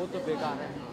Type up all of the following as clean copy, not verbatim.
वो तो बेकार है।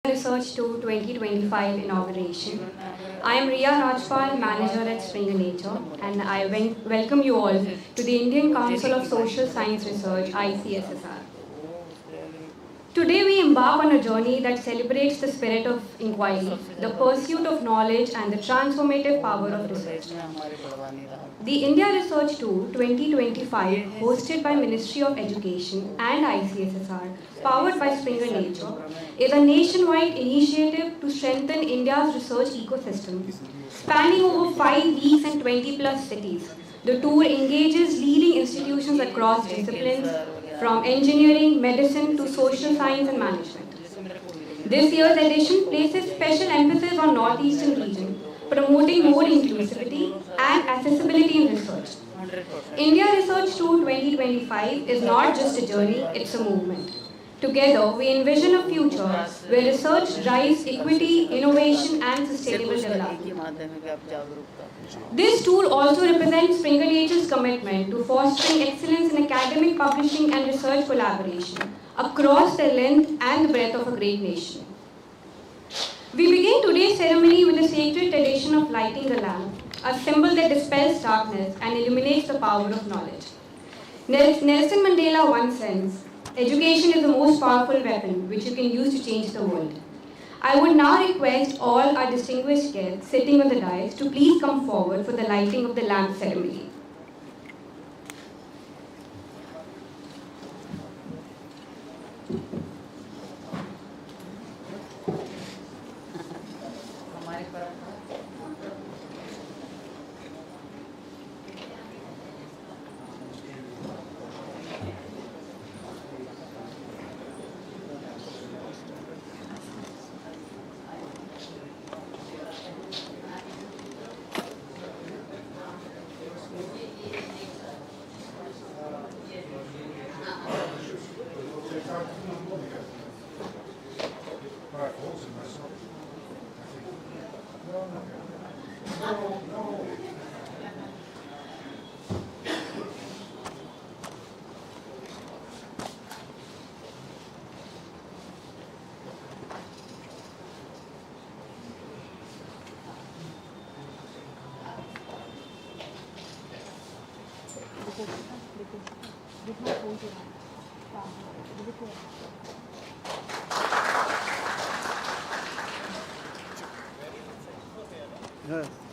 Research to 2025 Inauguration. I am Riya Rajpal, Manager at Springer Nature, and I welcome you all to the Indian Council of Social Science Research, ICSSR. Today we embark on a journey that celebrates the spirit of inquiry, the pursuit of knowledge, and the transformative power of research. The India Research Tour 2025, hosted by Ministry of Education and ICSSR, powered by Springer Nature, is a nationwide initiative to strengthen India's research ecosystem. Spanning over 5 weeks and 20 plus cities, the tour engages leading institutions across disciplines, from engineering, medicine to social science and management. This year's edition places special emphasis on Northeastern region, promoting more inclusivity and accessibility in research. India Research Tour 2025 is not just a journey, it's a movement. Together, we envision a future where research drives equity, innovation, and sustainable development. This tool also represents Springer Nature's commitment to fostering excellence in academic publishing and research collaboration across the length and the breadth of a great nation. We begin today's ceremony with the sacred tradition of lighting the lamp, a symbol that dispels darkness and illuminates the power of knowledge. Nelson Mandela once said, "Education is the most powerful weapon which you can use to change the world." I would now request all our distinguished guests sitting on the dais to please come forward for the lighting of the lamp ceremony.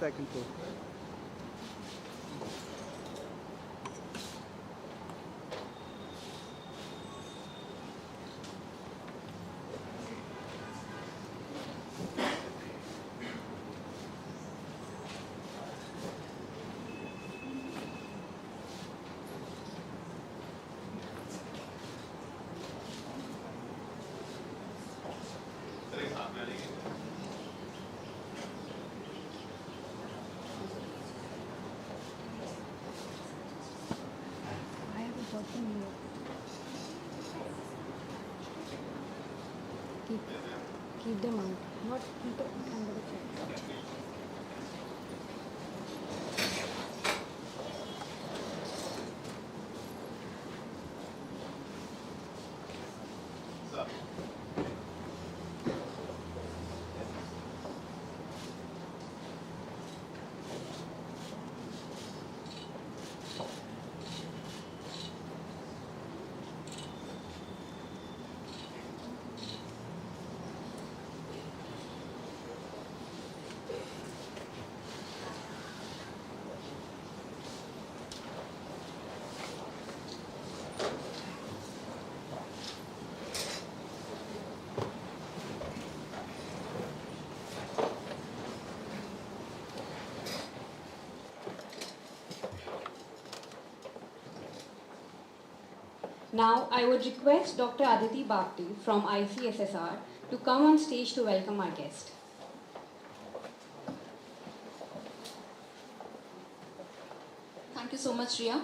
Second floor. Keep them out, not keep it under the chair. Now, I would request Dr. Aditi Bhakti from ICSSR to come on stage to welcome our guest. Thank you so much, Riya.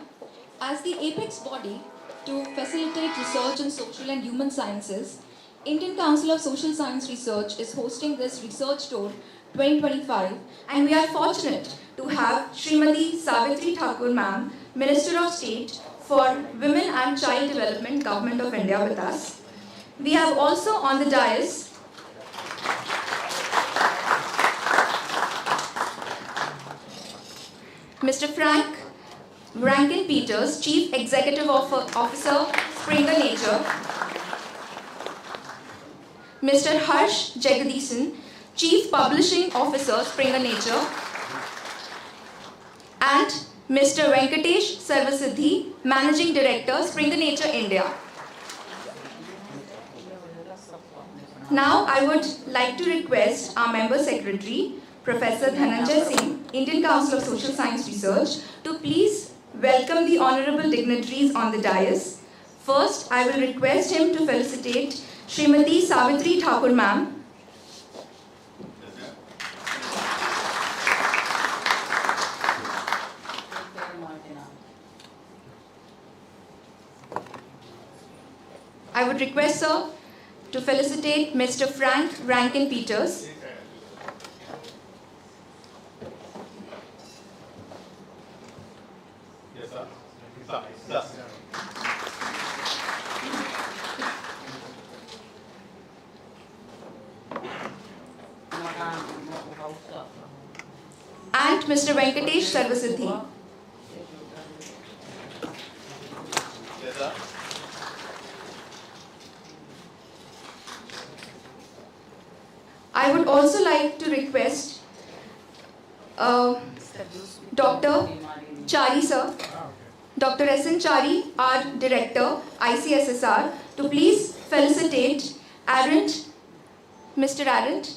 As the apex body to facilitate research in social and human sciences, Indian Council of Social Science Research is hosting this Research Tour 2025, and we are fortunate to have Srimati Savitri Thakur Ma'am, Minister of State for Women and Child Development, Government of India with us. We have also on the dais Mr. Frank Rankin Peters, Chief Executive Officer, Springer Nature. Mr. Harsh Jagadisan, Chief Publishing Officer, Springer Nature. And Mr. Venkatesh Sarvasiddhi, Managing Director, Springer Nature, India. Now I would like to request our Member Secretary, Professor Dhananjay Singh, Indian Council of Social Science Research, to please welcome the honorable dignitaries on the dais. First, I will request him to felicitate Srimati Savitri Thakur ma'am. I would request sir to felicitate Mr. Frank Rankin Peters. Yes, sir. Yes. And Mr. Venkatesh Sarvasiddhi. Yes, sir. I would also like to request Dr. Chari sir, Dr. S.N. Chari, our Director, ICSSR, to please felicitate Arendt, Mr. Arendt.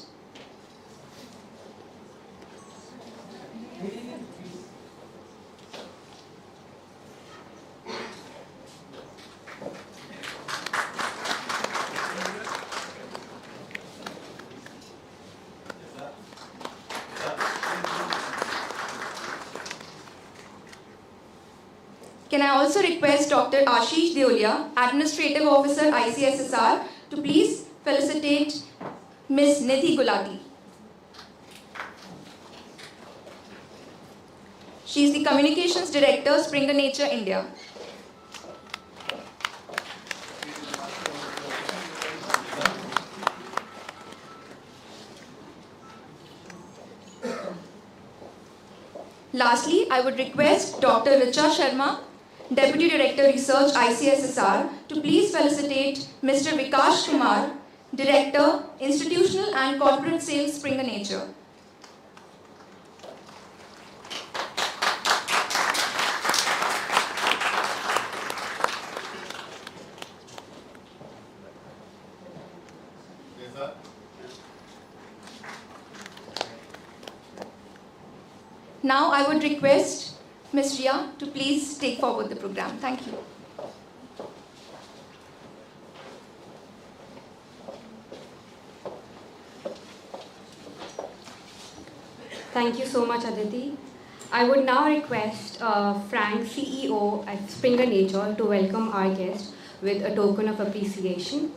Can I also request Dr. Ashish Deolia, Administrative Officer, ICSSR, to please felicitate Ms. Nidhi Gulati. She is the Communications Director, Springer Nature, India. Lastly, I would request Dr. Richa Sharma, Deputy Director Research, ICSSR, to please felicitate Mr. Vikash Kumar, Director, Institutional and Corporate Sales, Springer Nature. Yes, sir. Now I would request Ms. Ria to please take forward the program. Thank you. Thank you so much, Aditi. I would now request Frank, CEO at Springer Nature, to welcome our guest with a token of appreciation.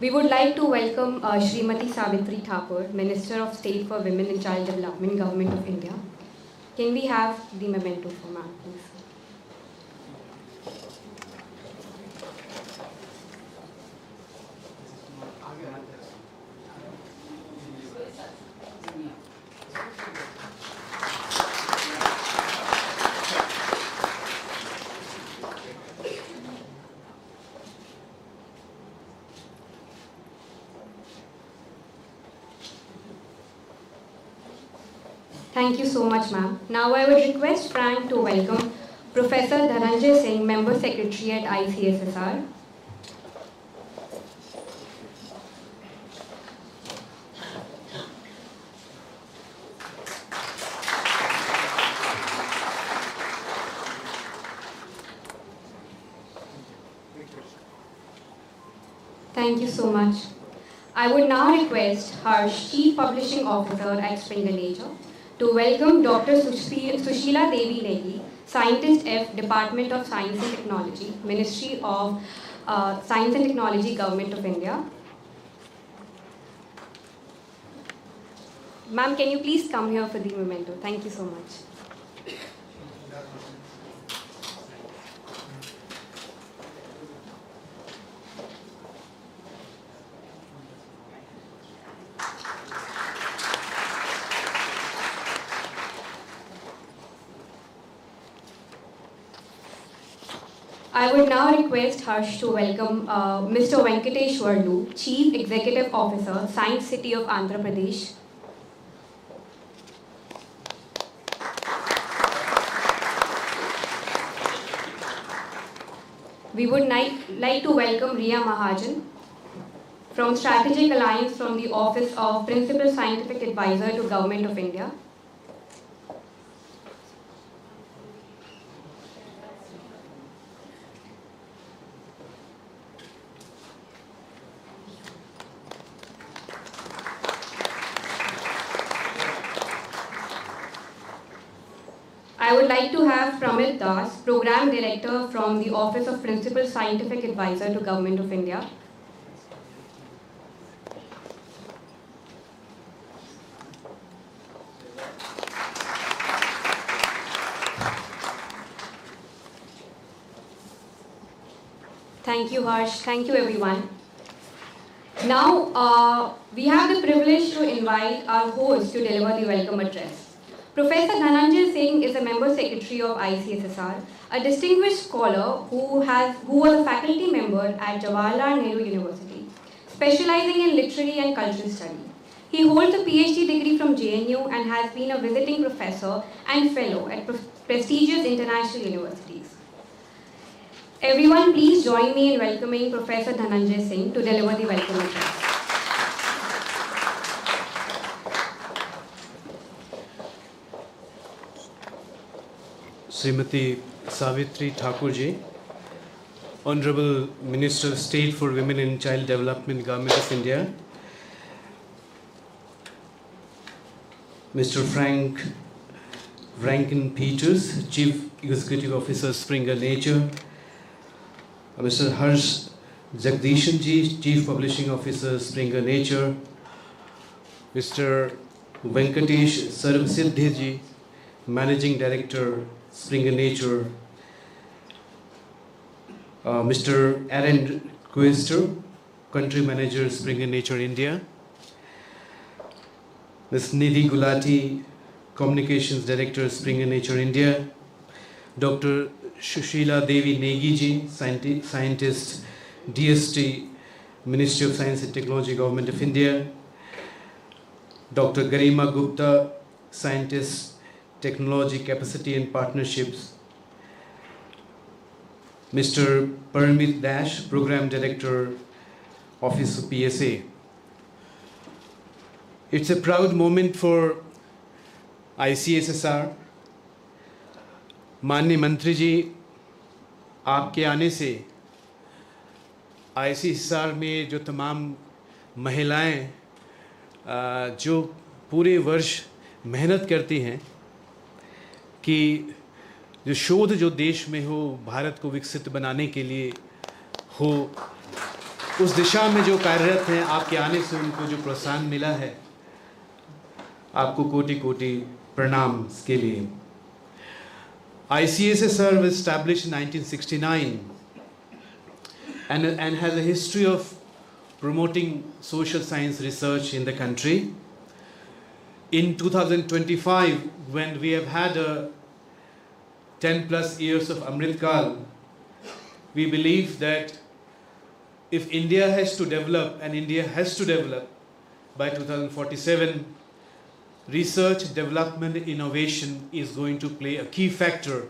We would like to welcome Srimati Savitri Thakur, Minister of State for Women and Child Development, Government of India. Can we have the memento for ma'am, please? Thank you so much, ma'am. Now I would request Frank to welcome Professor Dhananjay Singh, Member Secretary at ICSSR. Thank you so much. I would now request Harsh, Chief Publishing Officer at Springer Nature, to welcome Dr. Sushila Devi Negi, Scientist F, Department of Science and Technology, Ministry of Science and Technology, Government of India. Ma'am, can you please come here for the memento? Thank you so much. I would now request Harsh to welcome Mr. Venkatesh Varlu, Chief Executive Officer, Science City of Andhra Pradesh. We would like to welcome Ria Mahajan from Strategic Alliance from the Office of Principal Scientific Advisor to Government of India. I would like to have Pramit Das, Program Director from the Office of Principal Scientific Advisor to Government of India. Thank you, Harsh. Thank you, everyone. Now, we have the privilege to invite our host to deliver the welcome address. Professor Dhananjay Singh is a member secretary of ICSSR, a distinguished scholar who was a faculty member at Jawaharlal Nehru University, specializing in literary and cultural study. He holds a PhD degree from JNU and has been a visiting professor and fellow at prestigious international universities. Everyone, please join me in welcoming Professor Dhananjay Singh to deliver the welcome address. Srimati Savitri Thakurji, Honorable Minister of State for Women and Child Development, Government of India, Mr. Frank Rankin Peters, Chief Executive Officer, Springer Nature, Mr. Harsh Jagdishan Ji, Chief Publishing Officer, Springer Nature, Mr. Venkatesh Sarvasiddhi Ji, Managing Director, Springer Nature, Mr. Aaron Quester, Country Manager, Springer Nature India, Ms. Nidhi Gulati, Communications Director, Springer Nature India, Dr. Shushila Devi Negi Ji, Scientist, DST, Ministry of Science and Technology, Government of India, Dr. Garima Gupta, Scientist, Technology, Capacity and Partnerships, Mr. Paramit Dash, Program Director, Office of PSA. It's a proud moment for ICSSR. माननीय मंत्री जी, आपके आने से ICSSR में जो तमाम महिलाएं जो पूरे वर्ष मेहनत करती हैं कि जो शोध जो देश में हो, भारत को विकसित बनाने के लिए हो, उस दिशा में जो कार्यरत हैं, आपके आने से उनको जो प्रोत्साहन मिला है, आपको कोटि कोटि प्रणाम इसके लिए। ICSSR was established in 1969 and has a history of promoting social science research in the country. In 2025, when we have had 10 plus years of Amrit Kal, we believe that if India has to develop, and India has to develop by 2047, research, development, innovation is going to play a key factor,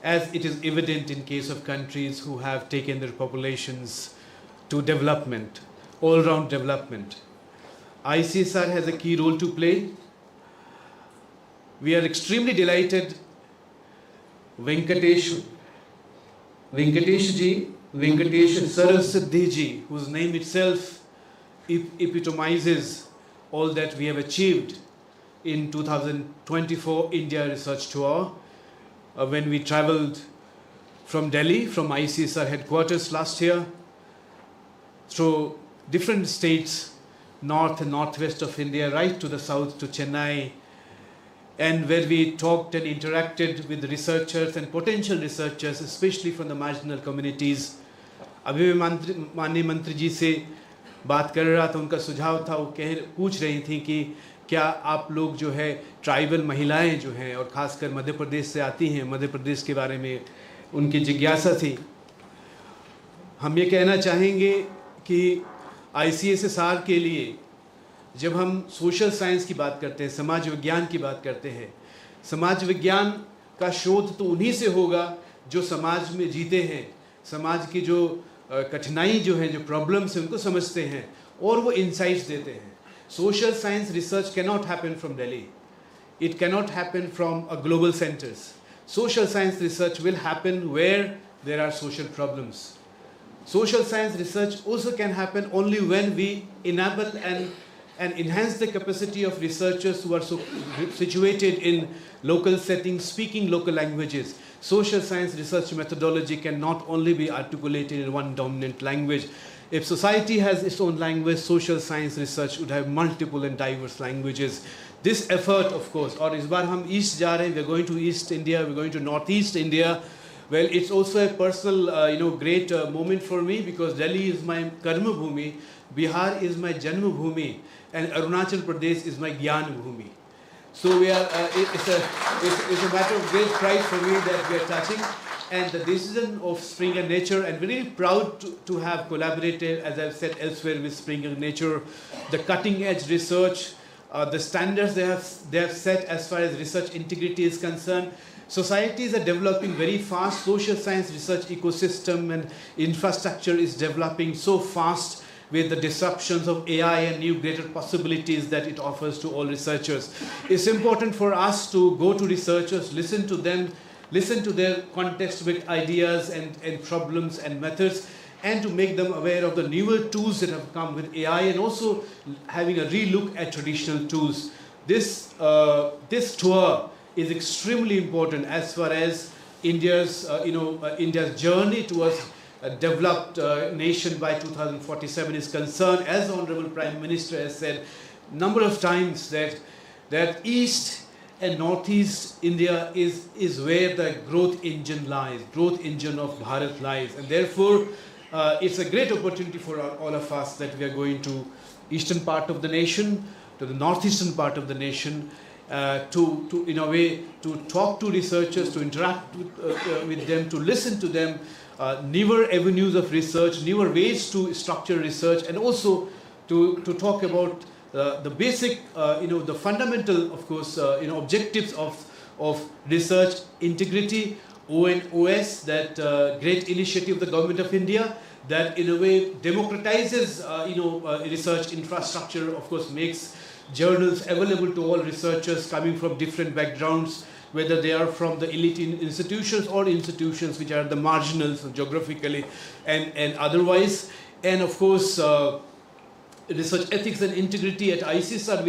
as it is evident in case of countries who have taken their populations to development, all-round development. ICSR has a key role to play. We are extremely delighted Venkatesh Sarvasiddhi Ji, whose name itself epitomizes all that we have achieved in 2024 India Research Tour, when we traveled from Delhi, from ICSR headquarters last year, through different states, north and northwest of India, right to the south to Chennai, and where we talked and interacted with researchers and potential researchers, especially from the marginal communities. अभी मैं माननीय मंत्री जी से बात कर रहा था, उनका सुझाव था, वो पूछ रही थी कि क्या आप लोग जो है ट्राइबल महिलाएं जो हैं और ख़ासकर मध्य प्रदेश से आती हैं, मध्य प्रदेश के बारे में उनकी जिज्ञासा थी हम ये कहना चाहेंगे कि ICSSR के लिए जब हम सोशल साइंस की बात करते हैं, समाज विज्ञान की बात करते हैं, समाज विज्ञान का शोध तो उन्हीं से होगा जो समाज में जीते हैं, समाज की जो कठिनाई जो है, जो प्रॉब्लम्स हैं उनको समझते हैं और वो इंसाइट्स देते हैं. Social science research cannot happen from Delhi, it cannot happen from a global centers. Social science research will happen where there are social problems. Social science research also can happen only when we enable and enhance the capacity of researchers who are situated in local settings, speaking local languages. Social science research methodology cannot only be articulated in one dominant language. If society has its own language, social science research would have multiple and diverse languages. This effort, of course, और इस बार हम east जा रहे हैं, we're going to East India, we're going to Northeast India. Well, it's also a personal, great moment for me because Delhi is my karma bhumi, Bihar is my janma bhumi, and Arunachal Pradesh is my gyan bhumi. So we are, it's a matter of great pride for me that we are touching. And the decision of Springer Nature, and very proud to have collaborated, as I've said elsewhere, with Springer Nature, the cutting edge research, the standards they have set as far as research integrity is concerned. Societies are developing very fast. Social science research ecosystem and infrastructure is developing so fast with the disruptions of AI and new greater possibilities that it offers to all researchers. It's important for us to go to researchers, listen to them, listen to their context with ideas and problems and methods, and to make them aware of the newer tools that have come with AI, and also having a relook at traditional tools. This tour is extremely important as far as India's journey towards a developed nation by 2047 is concerned. As the Honorable Prime Minister has said number of times that East and Northeast India is where the growth engine lies, growth engine of Bharat lies, and therefore it's a great opportunity for all of us that we are going to eastern part of the nation, to the northeastern part of the nation, to in a way to talk to researchers, to interact with them, to listen to them, newer avenues of research, newer ways to structure research, and also to talk about the basic, the fundamental, of course, objectives of research integrity. ONOS, that great initiative of the Government of India that in a way democratizes, research infrastructure, of course makes journals available to all researchers coming from different backgrounds, whether they are from the elite institutions or institutions which are the marginals geographically and otherwise. And of course, research ethics and integrity at ICSR,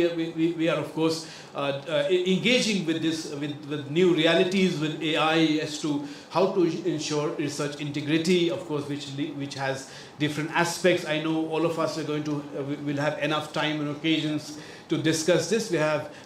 we are of course engaging with this with new realities with AI as to how to ensure research integrity, of course, which has different aspects. I know all of us are going to will have enough time and occasions to discuss this.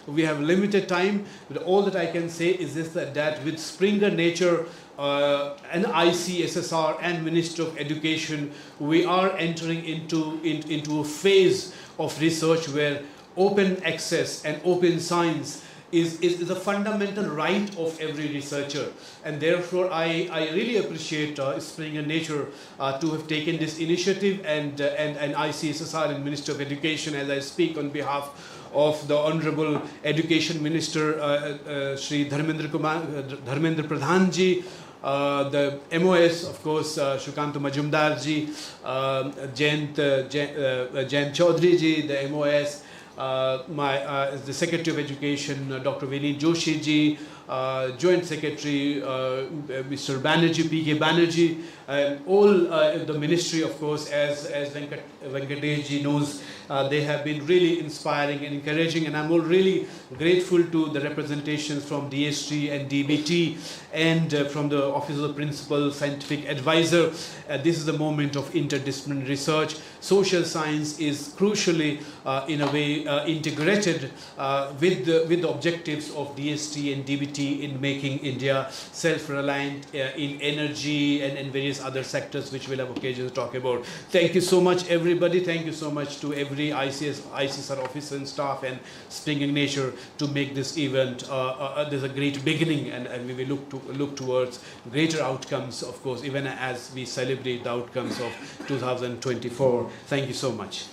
We have limited time, but all that I can say is this, that with Springer Nature and ICSSR and Ministry of Education, we are entering into a phase of research where open access and open science is a fundamental right of every researcher, and therefore I really appreciate Springer Nature to have taken this initiative, and ICSSR and Minister of Education, as I speak on behalf of the Honorable Education Minister Shri Dharmendra Pradhan ji, the MOS, of course, Shukant Majumdar ji, Jayant Chaudhary ji, the MOS, the Secretary of Education, Dr. Vinit Joshi ji, Joint Secretary, Mr. Banerjee, PK Banerjee, all the ministry, of course, as Venkatesh ji knows, they have been really inspiring and encouraging, and I'm all really grateful to the representations from DST and DBT and from the Office of the Principal Scientific Advisor. This is the moment of interdisciplinary research. Social science is crucially, in a way, integrated with the objectives of DST and DBT ability in making India self-reliant in energy and in various other sectors, which we'll have occasion to talk about. Thank you so much, everybody. Thank you so much to every ICSR officer and staff and Spring Igniture to make this event. There's a great beginning, and we will look towards greater outcomes, of course, even as we celebrate the outcomes of 2024. Thank you so much.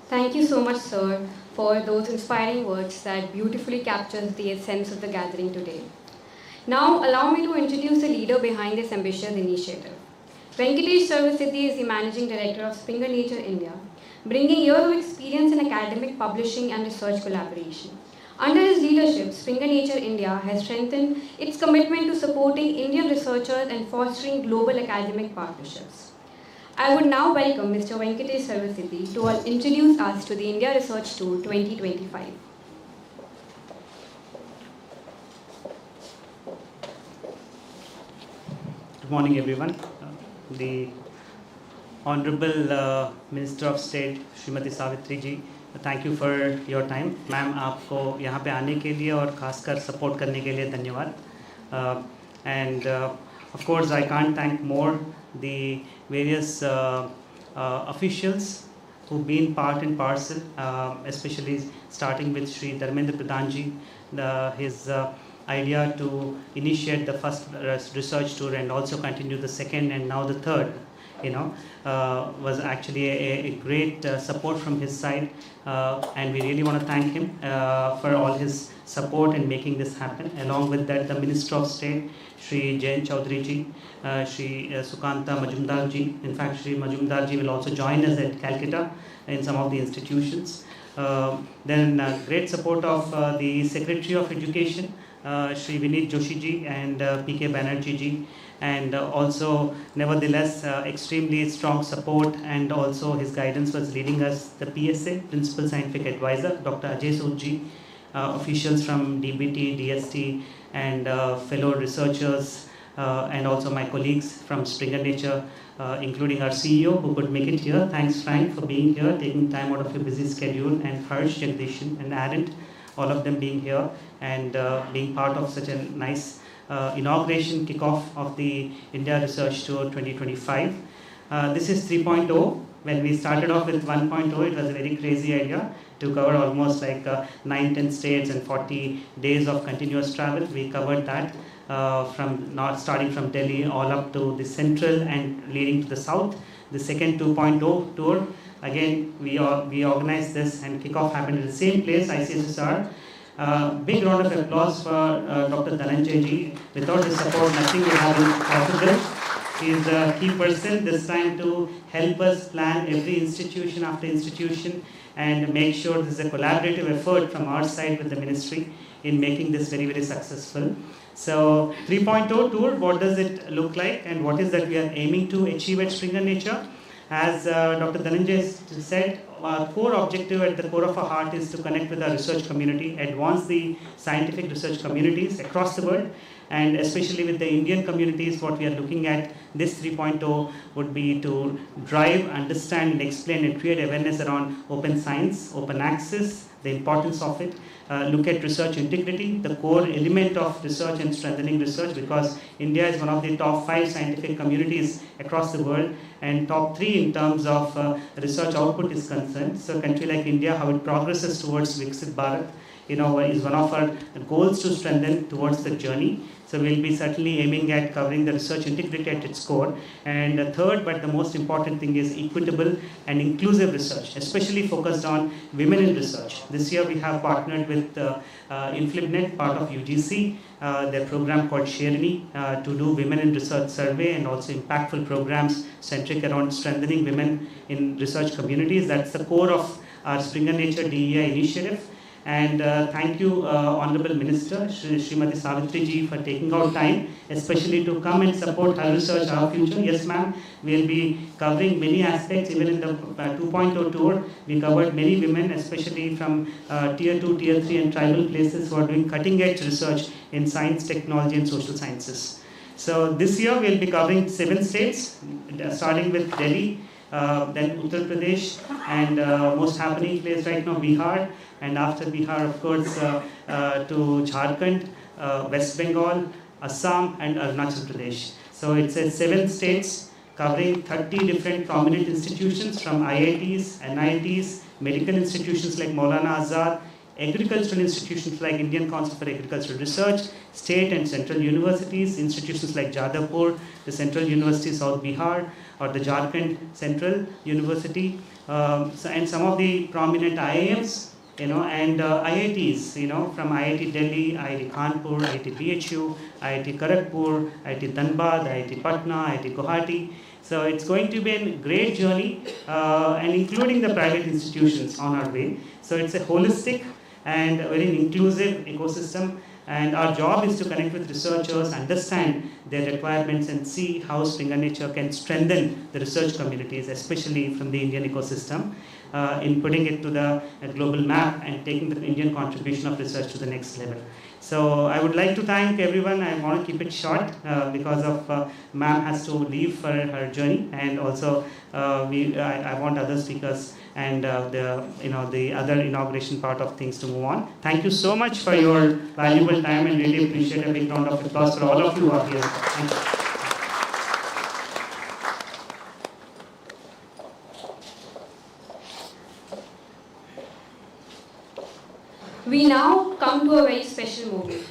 Thank you so much, sir, for those inspiring words that beautifully captures the essence of the gathering today. Now, allow me to introduce the leader behind this ambitious initiative. Venkatesh Sarvasiddhi is the Managing Director of Springer Nature India, bringing years of experience in academic publishing and research collaboration. Under his leadership, Springer Nature India has strengthened its commitment to supporting Indian researchers and fostering global academic partnerships. I would now welcome Mr. Venkatesh Sarvasiddhi to introduce us to the India Research Tour 2025. Good morning, everyone. The Honorable Minister of State, Srimati Savitri ji, thank you for your time. Ma'am, आपको यहाँ पे आने के लिए और खासकर support करने के लिए धन्यवाद. And of course, I can't thank more the various officials who've been part and parcel, especially starting with Shri Dharmendra Pradhan ji, his idea to initiate the first research tour and also continue the second and now the third, was actually a great support from his side, and we really want to thank him for all his support in making this happen. Along with that, the Minister of State, Shri Jain Chaudhary ji, Shri Sukanta Majumdar ji. In fact, Shri Majumdar ji will also join us at Calcutta in some of the institutions. Then great support of the Secretary of Education, Shri Vinit Joshi ji and P.K. Banerjee ji, and also nevertheless extremely strong support, and also his guidance was leading us the PSA, Principal Scientific Advisor, Dr. Ajay Sood ji, officials from DBT, DST, and fellow researchers, and also my colleagues from Springer Nature, including our CEO who could make it here. Thanks, Frank, for being here, taking time out of your busy schedule, and Harsh, Jagdishan, and Arent, all of them being here and being part of such a nice inauguration kickoff of the India Research Tour 2025. This is 3.0. When we started off with 1.0, it was a very crazy idea to cover almost like 9-10 states and 40 days of continuous travel. We covered that starting from Delhi all up to the central and leading to the south. The second 2.0 tour, again, we organized this and kickoff happened in the same place, ICSSR. Big round of applause for Dr. Dhananjay ji. Without his support, nothing would have been possible. He is a key person this time to help us plan every institution after institution and make sure this is a collaborative effort from our side with the ministry in making this very, very successful. So 3.0 tour, what does it look like and what is that we are aiming to achieve at Springer Nature? As Dr. Dhananjay said, our core objective at the core of our heart is to connect with our research community, advance the scientific research communities across the world, and especially with the Indian communities. What we are looking at this 3.0 would be to drive, understand, and explain and create awareness around open science, open access, the importance of it, look at research integrity, the core element of research and strengthening research, because India is one of the top 5 scientific communities across the world and top 3 in terms of research output is concerned. So a country like India, how it progresses towards Viksit Bharat, is one of our goals to strengthen towards the journey. So we'll be certainly aiming at covering the research integrity at its core. And the third, but the most important thing is equitable and inclusive research, especially focused on women in research. This year we have partnered with InflibNet, part of UGC, their program called Sherni, to do women in research survey and also impactful programs centric around strengthening women in research communities. That's the core of our Springer Nature DEI initiative. And thank you, Honorable Minister, Srimati Savitri ji, for taking out time, especially to come and support her research, our future. Yes, ma'am, we'll be covering many aspects. Even in the 2.0 tour, we covered many women, especially from Tier 2, Tier 3 and tribal places who are doing cutting-edge research in science, technology and social sciences. So this year, we'll be covering 7 states, starting with Delhi, then Uttar Pradesh, and most happening place right now Bihar, and after Bihar, of course, to Jharkhand, West Bengal, Assam, and Arunachal Pradesh. So it's 7 states covering 30 different prominent institutions from IITs, NITs, medical institutions like Maulana Azad, agricultural institutions like Indian Council for Agricultural Research, state and central universities, institutions like Jadavpur, the Central University South Bihar, or the Jharkhand Central University, and some of the prominent IIMs, and IITs, from IIT Delhi, IIT Kanpur, IIT BHU, IIT Kharagpur, IIT Dhanbad, IIT Patna, IIT Guwahati. So it's going to be a great journey, and including the private institutions on our way. So it's a holistic and very inclusive ecosystem, and our job is to connect with researchers, understand their requirements, and see how Springer Nature can strengthen the research communities, especially from the Indian ecosystem, in putting it to the global map and taking the Indian contribution of research to the next level. So I would like to thank everyone. I want to keep it short because of ma'am has to leave for her journey, and also I want other speakers and the other inauguration part of things to move on. Thank you so much for your valuable time, and really appreciate a big round of applause for all of you who are here. Thank you. We now come to a very special moment.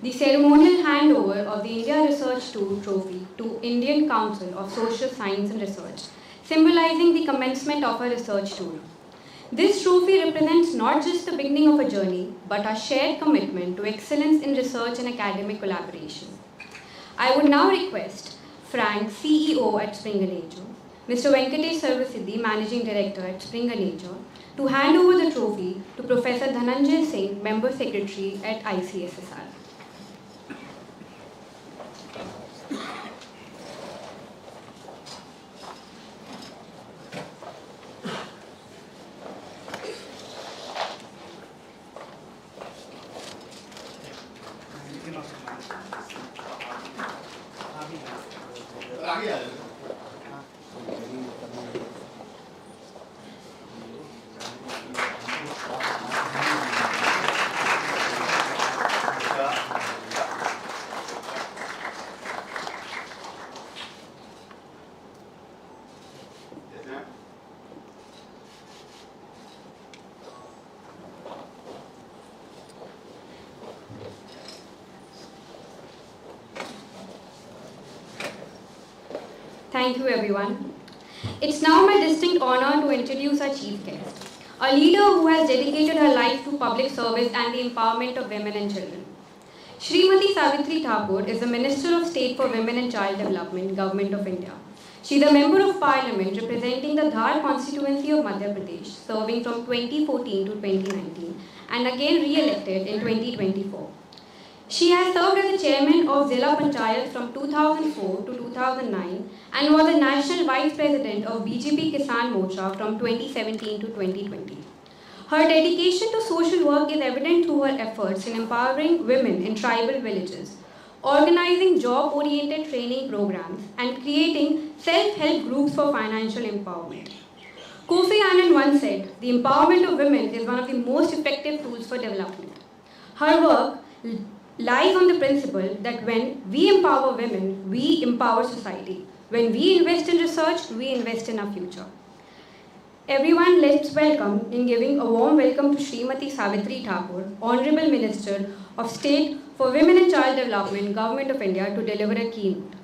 The ceremonial handover of the India Research Tour Trophy to Indian Council of Social Science and Research, symbolizing the commencement of a research tour. This trophy represents not just the beginning of a journey, but our shared commitment to excellence in research and academic collaboration. I would now request Frank, CEO at Springer Nature, Mr. Venkatesh Sarvasiddhi, Managing Director at Springer Nature, to hand over the trophy to Professor Dhananjay Singh, Member Secretary at ICSSR. Thank you, everyone. It's now my distinct honor to introduce our chief guest, a leader who has dedicated her life to public service and the empowerment of women and children. Srimati Savitri Thakur is the Minister of State for Women and Child Development, Government of India. She is a Member of Parliament representing the Dhar constituency of Madhya Pradesh, serving from 2014 to 2019, and again re-elected in 2024. She has served as the chairman of Zilla Panchayat from 2004 to 2009 and was a national vice president of BJP Kisan Morcha from 2017 to 2020. Her dedication to social work is evident through her efforts in empowering women in tribal villages, organizing job-oriented training programs, and creating self-help groups for financial empowerment. Kofi Annan once said, "The empowerment of women is one of the most effective tools for development." Her work lies on the principle that when we empower women, we empower society. When we invest in research, we invest in our future. Everyone, let's welcome, in giving a warm welcome to Srimati Savitri Thakur, Honorable Minister of State for Women and Child Development, Government of India, to deliver a keynote.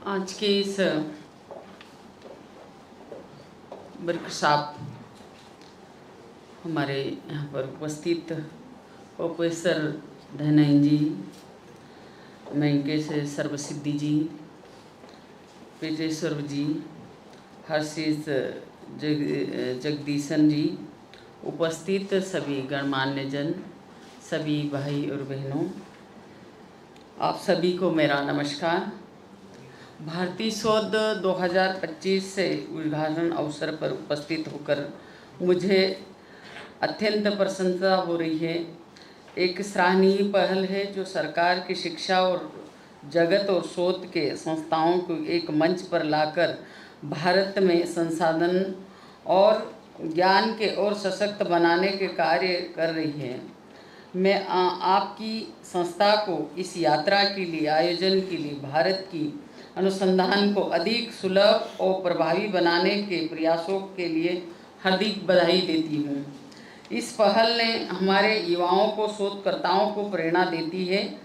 आज के इस workshop हमारे यहाँ पर उपस्थित professor Dhananjay जी, वेंकटेश सर्वसिद्धि जी, पेटेश्वर जी, हर्षित जगदीशन जी, उपस्थित सभी गणमान्य जन, सभी भाई और बहनों, आप सभी को मेरा नमस्कार। भारतीय शोध 2025 से उद्घाटन अवसर पर उपस्थित होकर मुझे अत्यंत प्रसन्नता हो रही है। एक सराहनीय पहल है जो सरकार की शिक्षा और जगत और शोध के संस्थाओं को एक मंच पर लाकर भारत में संसाधन और ज्ञान के और सशक्त बनाने के कार्य कर रही है। मैं आपकी संस्था को इस यात्रा के लिए आयोजन के लिए भारत की अनुसंधान को अधिक सुलभ और प्रभावी बनाने के प्रयासों के लिए हार्दिक बधाई देती हूँ। इस पहल ने हमारे युवाओं को शोधकर्ताओं को प्रेरणा देती है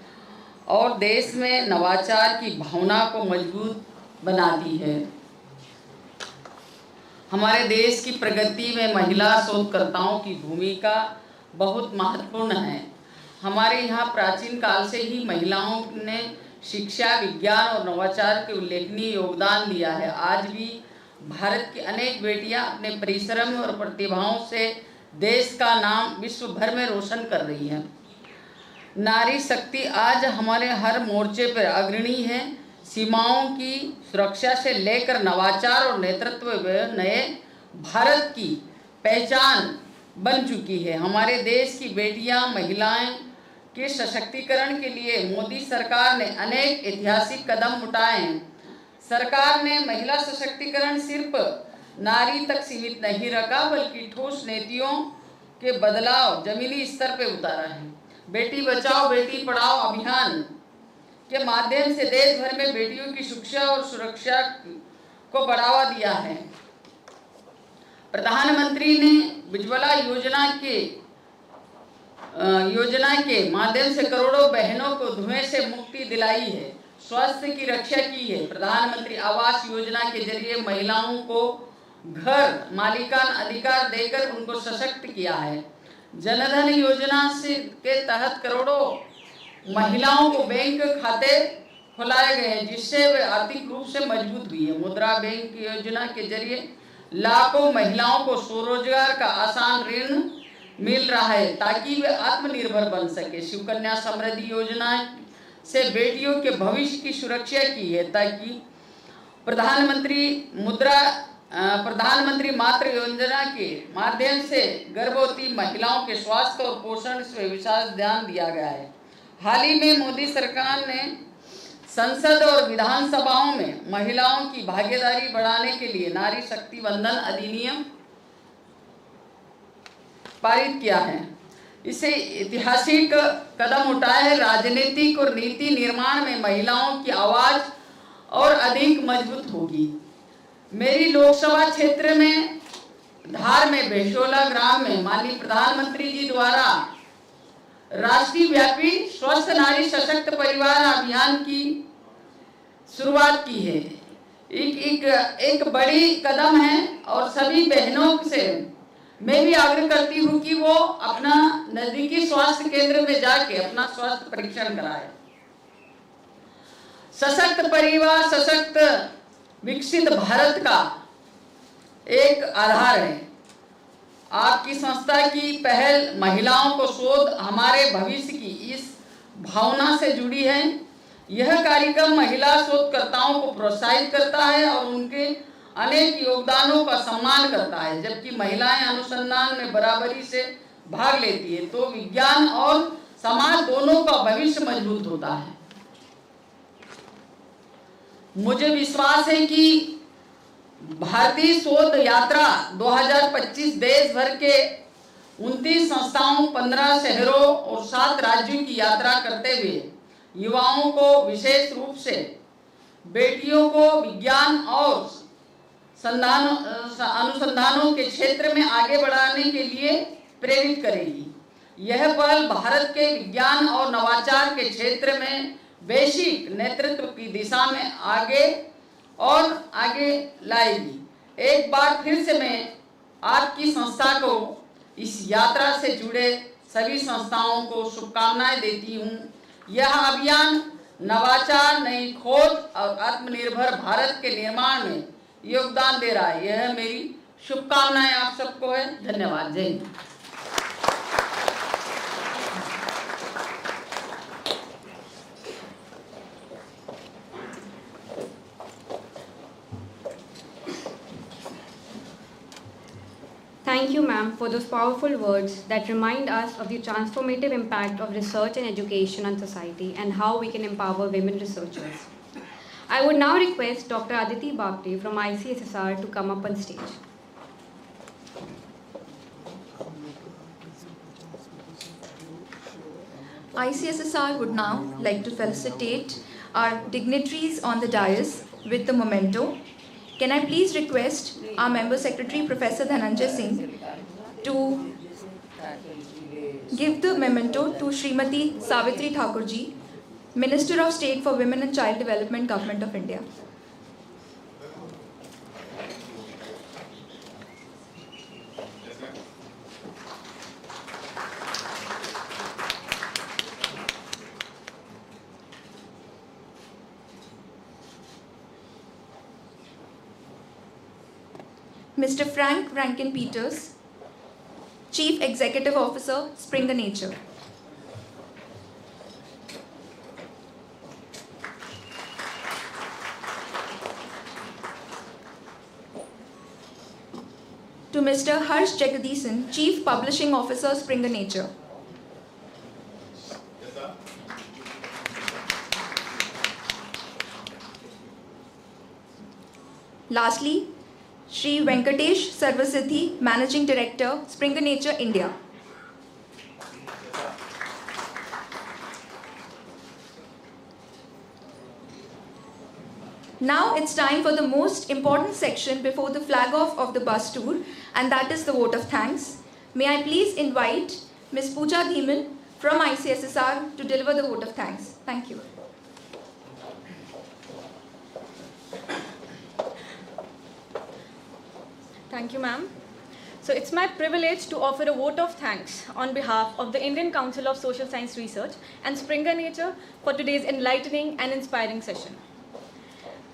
और देश में नवाचार की भावना को मजबूत बनाती है। हमारे देश की प्रगति में महिला शोधकर्ताओं की भूमिका बहुत महत्वपूर्ण है। हमारे यहाँ प्राचीन काल से ही महिलाओं ने शिक्षा, विज्ञान और नवाचार के उल्लेखनीय योगदान दिया है। आज भी भारत की अनेक बेटियां अपने परिश्रम और प्रतिभाओं से देश का नाम विश्व भर में रोशन कर रही हैं। नारी शक्ति आज हमारे हर मोर्चे पर अग्रणी है। सीमाओं की सुरक्षा से लेकर नवाचार और नेतृत्व में नए भारत की पहचान बन चुकी है। हमारे देश की बेटियां, महिलाएं के सशक्तिकरण के लिए मोदी सरकार ने अनेक ऐतिहासिक कदम उठाए हैं। सरकार ने महिला सशक्तिकरण सिर्फ नारी तक सीमित नहीं रखा, बल्कि ठोस नीतियों के बदलाव जमीनी स्तर पर उतारा है। बेटी बचाओ बेटी पढ़ाओ अभियान के माध्यम से देश भर में बेटियों की शिक्षा और सुरक्षा को बढ़ावा दिया है। प्रधानमंत्री ने उज्ज्वला योजना के माध्यम से करोड़ों बहनों को धुएं से मुक्ति दिलाई है, स्वास्थ्य की रक्षा की है। प्रधानमंत्री आवास योजना के जरिए महिलाओं को घर मालिकान अधिकार देकर उनको सशक्त किया है। जनधन योजना से के तहत करोड़ों महिलाओं को बैंक खाते खुलाए गए हैं, जिससे वे आर्थिक रूप से मजबूत हुई है। मुद्रा बैंक योजना के जरिए लाखों महिलाओं को स्वरोजगार का आसान ऋण मिल रहा है ताकि वे आत्मनिर्भर बन सके। शिवकन्या समृद्धि योजना से बेटियों के भविष्य की सुरक्षा की है ताकि प्रधानमंत्री मातृ योजना के माध्यम से गर्भवती महिलाओं के स्वास्थ्य और पोषण पर विशेष ध्यान दिया गया है। हाल ही में मोदी सरकार ने संसद और विधानसभाओं में महिलाओं की भागीदारी बढ़ाने के लिए नारी शक्ति वंदन अधिनियम पारित किया है। इसे ऐतिहासिक कदम उठाया है। राजनीतिक और नीति निर्माण में महिलाओं की आवाज और अधिक मजबूत होगी। मेरी लोकसभा क्षेत्र में धार में बेशोला ग्राम में माननीय प्रधानमंत्री जी द्वारा राष्ट्रीय व्यापी स्वस्थ नारी सशक्त परिवार अभियान की शुरुआत की है। एक बड़ी कदम है और सभी बहनों से मैं भी आग्रह करती हूँ कि वो अपना नजदीकी स्वास्थ्य केंद्र में जाके अपना स्वास्थ्य परीक्षण कराए। सशक्त परिवार सशक्त विकसित भारत का एक आधार है। आपकी संस्था की पहल महिलाओं को शोध हमारे भविष्य की इस भावना से जुड़ी है। यह कार्यक्रम महिला शोधकर्ताओं को प्रोत्साहित करता है और उनके अनेक योगदानों का सम्मान करता है। जबकि महिलाएं अनुसंधान में बराबरी से भाग लेती है तो विज्ञान और समाज दोनों का भविष्य मजबूत होता है। मुझे विश्वास है कि भारतीय शोध यात्रा 2025 देश भर के 29 संस्थाओं, 15 शहरों और 7 राज्यों की यात्रा करते हुए युवाओं को विशेष रूप से बेटियों को विज्ञान और अनुसंधानों के क्षेत्र में आगे बढ़ाने के लिए प्रेरित करेगी। यह पहल भारत के विज्ञान और नवाचार के क्षेत्र में वैश्विक नेतृत्व की दिशा में आगे लाएगी। एक बार फिर से मैं आपकी संस्था को इस यात्रा से जुड़े सभी संस्थाओं को शुभकामनाएं देती हूँ। यह अभियान नवाचार, नई खोज और आत्मनिर्भर भारत के निर्माण में योगदान दे रहा है। यह मेरी शुभकामनाएं आप सबको है। धन्यवाद। जय Hind. Thank you, ma'am, for those powerful words that remind us of the transformative impact of research and education on society and how we can empower women researchers. I would now request Dr. Aditi Bhakde from ICSSR to come up on stage. ICSSR would now like to felicitate our dignitaries on the dais with the memento. Can I please request our Member Secretary, Professor Dhananjay Singh, to give the memento to Srimati Savitri Thakurji, Minister of State for Women and Child Development, Government of India. Mr. Frank Rankin Peters, Chief Executive Officer, Springer Nature. To Mr. Harsh Jagadishan, Chief Publishing Officer, Springer Nature. Yes, sir. Lastly, Shri Venkatesh Sarvasiddhi, Managing Director, Springer Nature, India. Now it's time for the most important section before the flag off of the bus tour, and that is the vote of thanks. May I please invite Ms. Pooja Dhiman from ICSSR to deliver the vote of thanks. Thank you. Thank you, ma'am. So it's my privilege to offer a vote of thanks on behalf of the Indian Council of Social Science Research and Springer Nature for today's enlightening and inspiring session.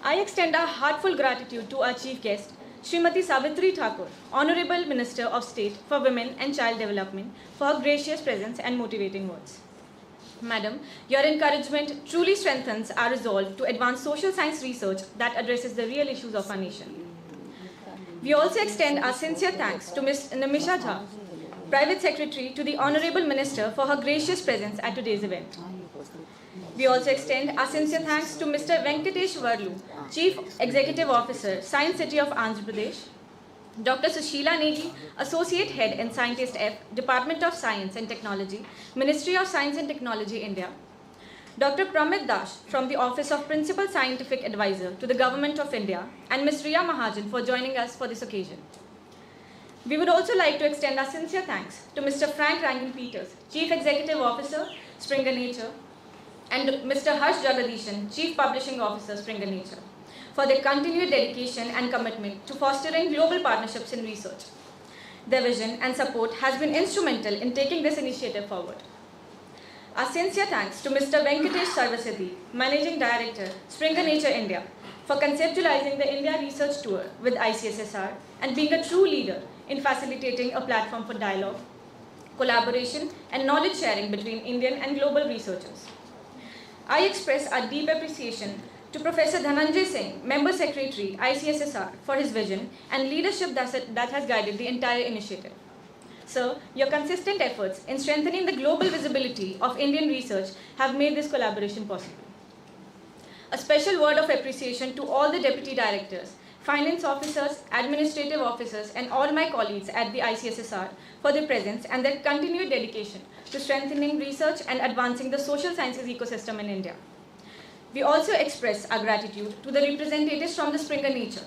I extend our heartfelt gratitude to our chief guest, Srimati Savitri Thakur, Honorable Minister of State for Women and Child Development, for her gracious presence and motivating words. Madam, your encouragement truly strengthens our resolve to advance social science research that addresses the real issues of our nation. We also extend our sincere thanks to Ms. Nimisha Jha, Private Secretary to the Honorable Minister, for her gracious presence at today's event. We also extend our sincere thanks to Mr. Venkatesh Varlu, Chief Executive Officer, Science City of Andhra Pradesh, Dr. Sushila Negi, Associate Head and Scientist F, Department of Science and Technology, Ministry of Science and Technology, India, Dr. Pramit Dash from the Office of Principal Scientific Advisor to the Government of India, and Ms. Riya Mahajan for joining us for this occasion. We would also like to extend our sincere thanks to Mr. Frank Rankin Peters, Chief Executive Officer, Springer Nature, and Mr. Harsh Jagadishan, Chief Publishing Officer, Springer Nature, for their continued dedication and commitment to fostering global partnerships in research. Their vision and support has been instrumental in taking this initiative forward. Our sincere thanks to Mr. Venkatesh Sarvasiddhi, Managing Director, Springer Nature India, for conceptualizing the India Research Tour with ICSSR and being a true leader in facilitating a platform for dialogue, collaboration, and knowledge sharing between Indian and global researchers. I express our deep appreciation to Professor Dhananjay Singh, Member Secretary, ICSSR, for his vision and leadership that has guided the entire initiative. Sir, your consistent efforts in strengthening the global visibility of Indian research have made this collaboration possible. A special word of appreciation to all the Deputy Directors, Finance Officers, Administrative Officers, and all my colleagues at the ICSSR for their presence and their continued dedication to strengthening research and advancing the social sciences ecosystem in India. We also express our gratitude to the representatives from the Springer Nature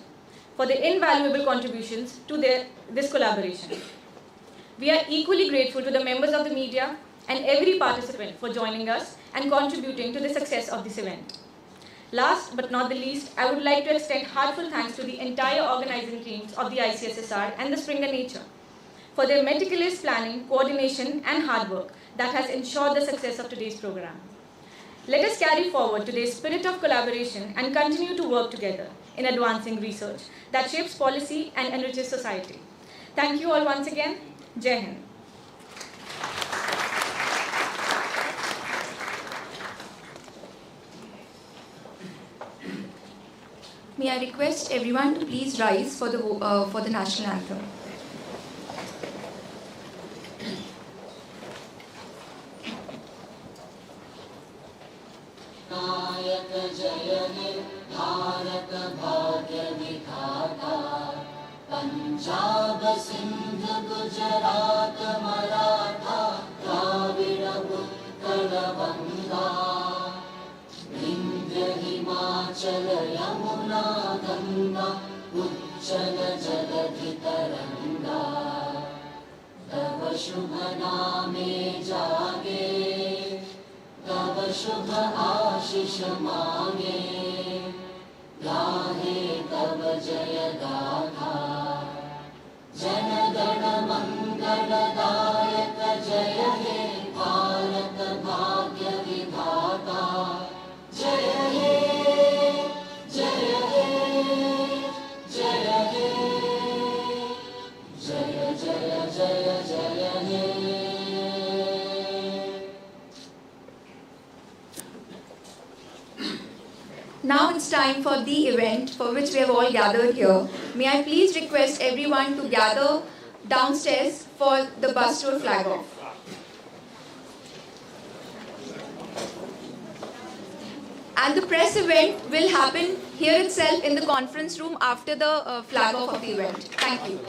for their invaluable contributions to this collaboration. We are equally grateful to the members of the media and every participant for joining us and contributing to the success of this event. Last but not the least, I would like to extend heartfelt thanks to the entire organizing teams of the ICSSR and the Springer Nature for their meticulous planning, coordination, and hard work that has ensured the success of today's program. Let us carry forward today's spirit of collaboration and continue to work together in advancing research that shapes policy and enriches society. Thank you all once again. Jai Hind. May I request everyone to please rise for the national anthem. Now it's time for the event for which we have all gathered here. May I please request everyone to gather downstairs for the bus tour flag off. And the press event will happen here itself in the conference room after the flag off of the event. Thank you.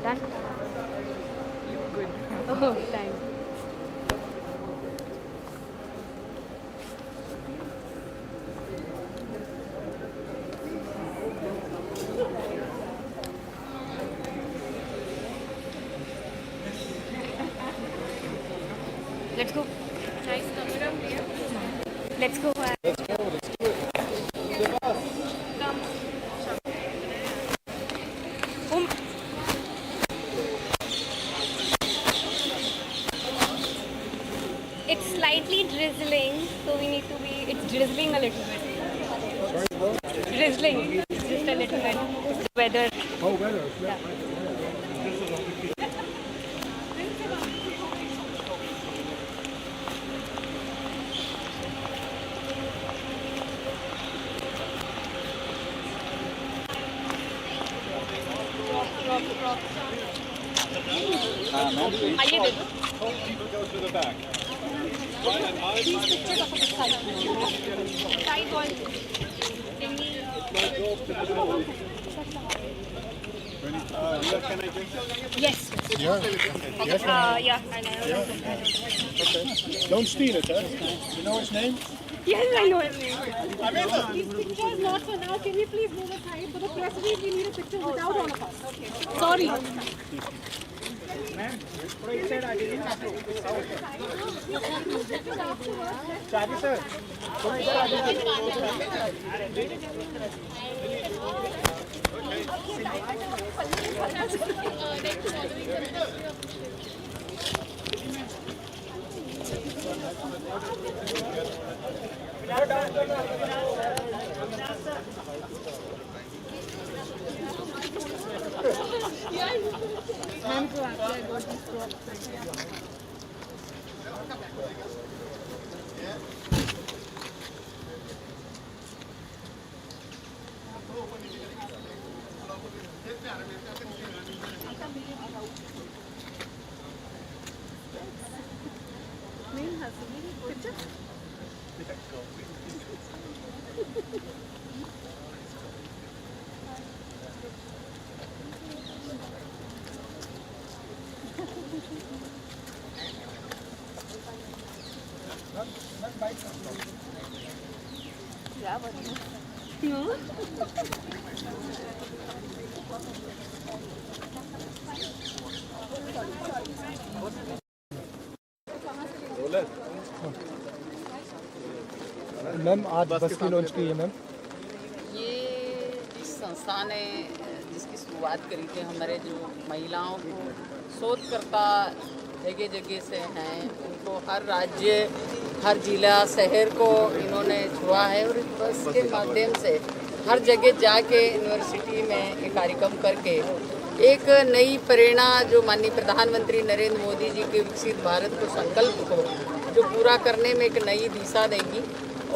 Done? Oh, thanks. Let's go. It's slightly drizzling, so we need to be. It's drizzling a little bit. Drizzling, just a little bit. It's the weather. Oh, weather. Yeah. आइए दे दो. Go to the back. Side one. Can I drink? Yes. Yeah. Yes, Yeah. I know. okay. Don't steal it, huh? You know his name? Yes, I know his name. This picture is not for now. Can you please move aside? For the press release, we need a picture without all of us. Okay. Sorry. Ma'am आज बस की launch की है ma'am. ये जिस संस्था ने जिसकी शुरुआत करी थी, हमारे जो महिलाओं को शोधकर्ता जगह जगह से हैं, उनको हर राज्य हर जिला शहर को इन्होंने छुआ है और इस बस के माध्यम से हर जगह जाके यूनिवर्सिटी में ये कार्यक्रम करके एक नई प्रेरणा जो माननीय प्रधानमंत्री नरेंद्र मोदी जी के विकसित भारत को संकल्प को जो पूरा करने में एक नई दिशा देगी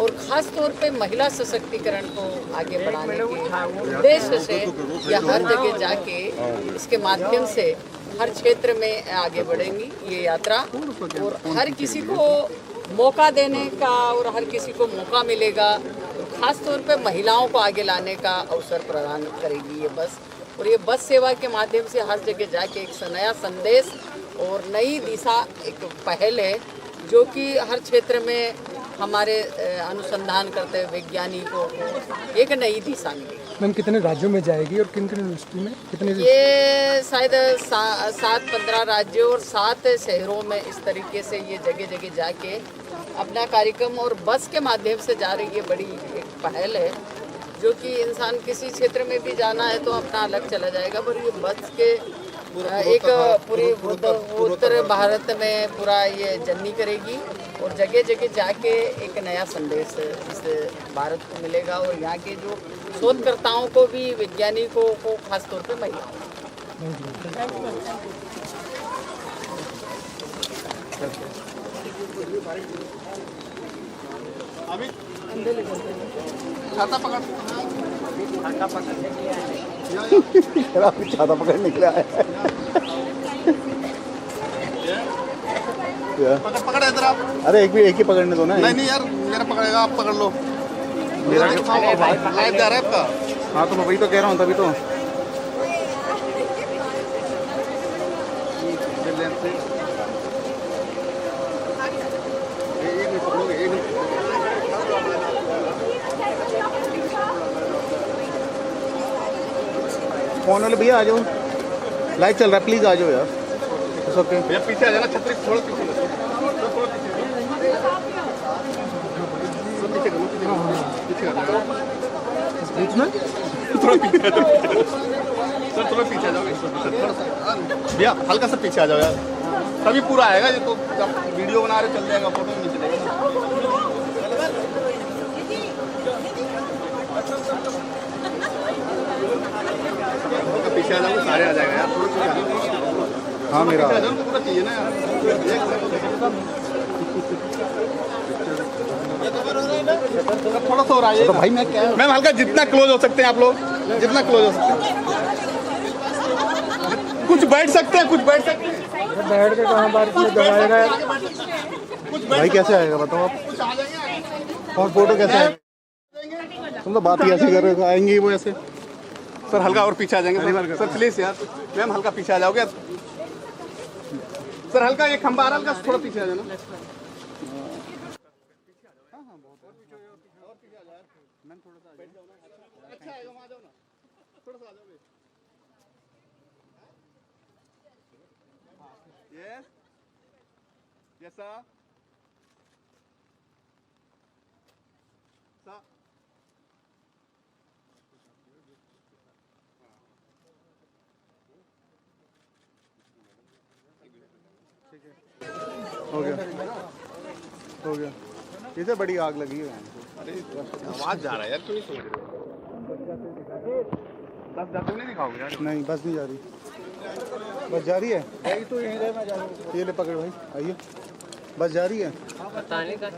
और ख़ास तौर पे महिला सशक्तिकरण को आगे बढ़ाने के उद्देश्य से यह हर जगह जाके इसके माध्यम से हर क्षेत्र में आगे बढ़ेंगी ये यात्रा और हर किसी को मौका देने का और हर किसी को मौका मिलेगा और ख़ास तौर पे महिलाओं को आगे लाने का अवसर प्रदान करेगी ये बस। और ये बस सेवा के माध्यम से हर जगह जाके एक नया संदेश और नई दिशा एक पहल है जो कि हर क्षेत्र में हमारे अनुसंधान करते हुए वैज्ञानिकों को एक नई दिशा मिलेगी। मैम कितने राज्यों में जाएगी और किन किन यूनिवर्सिटी में कितने? ये शायद 7-15 राज्यों और 7 शहरों में इस तरीके से ये जगह जगह जाके अपना कार्यक्रम और बस के माध्यम से जा रही है। बड़ी एक पहल है जो कि इंसान किसी क्षेत्र में भी जाना है तो अपना अलग चला जाएगा, पर ये बस के एक पूरी उत्तर भारत में पूरा ये जर्नी करेगी और जगह जगह जाके एक नया संदेश इस भारत को मिलेगा और यहाँ के जो शोधकर्ताओं को भी वैज्ञानिकों को खास तौर पे महिलाओं छाता पकड़ छाता पकड़ निकला है. पकड़ इधर आप. अरे एक ही पकड़ने दो ना. नहीं यार, मेरा पकड़ेगा, आप पकड़ लो. मेरा लाइव जा रहा है आपका. हाँ तो मैं वही तो कह रहा हूँ तभी तो. फोन वाले भैया आ जाओ, लाइव चल रहा है, प्लीज आ जाओ यार. ओके भैया पीछे आ जाना, छतरी थोड़ा पीछे. बीच में थोड़ा पीछे आ जाओ सर, थोड़ा पीछे आ जाओगे भैया, हल्का सा पीछे आ जाओ यार, तभी पूरा आएगा। ये तो जब वीडियो बना रहे चल जाएगा, फोटो नहीं चलेगा। पीछे आ जाओगे, सारे आ जाएगा यार, थोड़ा पीछे आ जाओ। हाँ मेरा आ जाओ, तो पूरा चाहिए ना यार। थोड़ा सा और आइए भाई। मैम हल्का जितना क्लोज हो सकते हैं आप लोग, जितना क्लोज हो सकते हैं। कुछ बैठ सकते हैं, कुछ बैठ सकते हैं। बैठ के कहाँ बारिश में दबाएगा भाई, कैसे आएगा बताओ आप। और फोटो कैसे आएगा? तुम तो बात ही ऐसे कर रहे हो, आएंगे वो ऐसे। सर हल्का और पीछे आ जाएंगे सर, प्लीज यार। मैम हल्का पीछे आ जाओगे सर, हल्का ये खंबा आ रहा है, हल्का थोड़ा पीछे आ जाना। अच्छा आएगा, वहाँ आ जाओ ना, थोड़ा सा आ जाओगे। यस यस सर, सर हो गया, हो गया। इसे बड़ी आग लगी है। अरे आवाज जा रहा है यार, क्यों नहीं सुन रहे? बस जाते नहीं दिखाओगे यार? नहीं बस नहीं जा रही, बस जा रही है। तो यहीं रहे, मैं जा रहा हूँ। ये ले पकड़ भाई, आइए। बस जा रही है। बताने का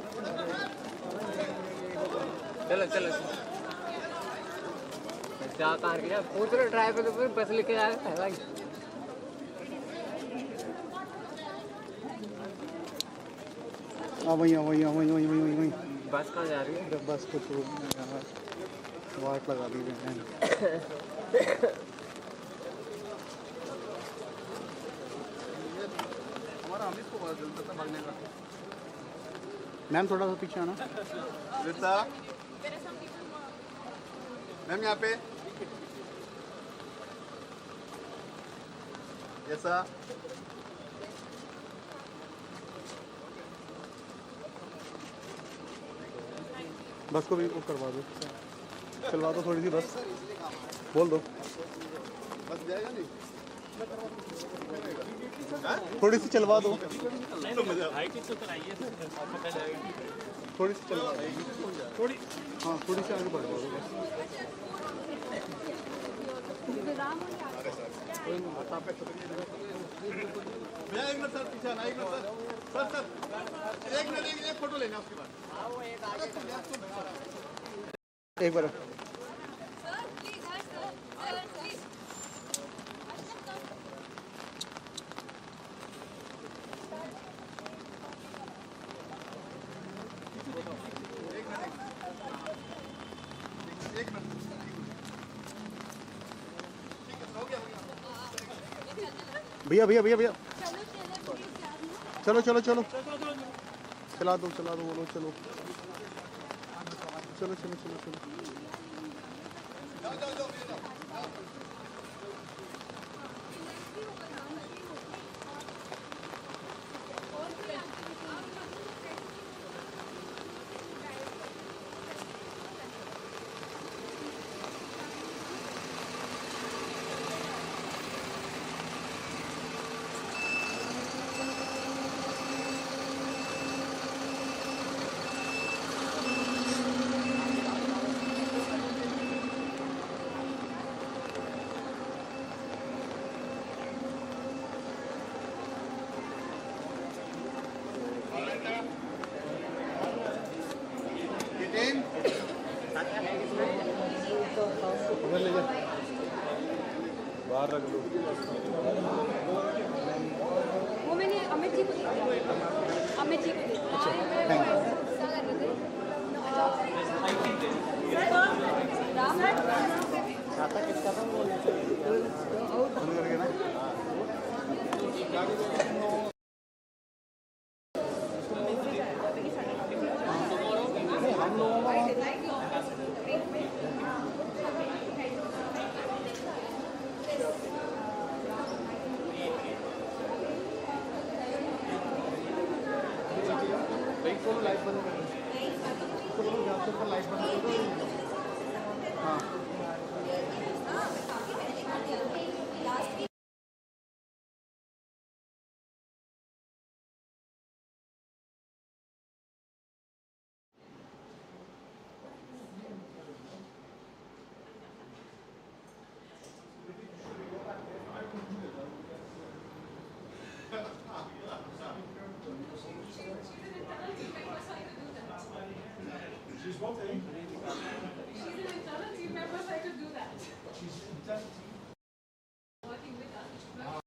चलो चलो क्या कार किया, पूछ रहे ड्राइवर तो फिर बस लेके जा रहा है भाई। वहीं वहीं वहीं वहीं वहीं वहीं बस कहाँ जा रही है? बस कुछ वाट लगा दी है। हमारा हम इसको बहुत जल्दी था भागने का। मैम थोड़ा सा पीछे आना। रिता मैम यहाँ पे। ऐसा बस को भी वो करवा दो, चलवा दो थोड़ी सी बस, बोल दो बस जाएगा नहीं, थोड़ी सी चलवा दो, थोड़ी सी चलवा दो, थोड़ी, हाँ थोड़ी सी आगे बढ़वा दो बस। भैया एक मिनट सर, पीछे आना, एक मिनट सर, सर सर एक मिनट, एक फोटो लेना उसके बाद। एक बार भैया भैया भैया भैया, चलो चलो चलो, चला दो बोलो, चलो चलो चलो चलो चलो। बाहर रख लो। वो मैंने अमित जी को दिया, अमित जी को दिया। फोन लाइट बंद कर दो, लाइट बंद कर दो। हाँ She's what, eh? She's an internal team member, so I could do that. She's working with us.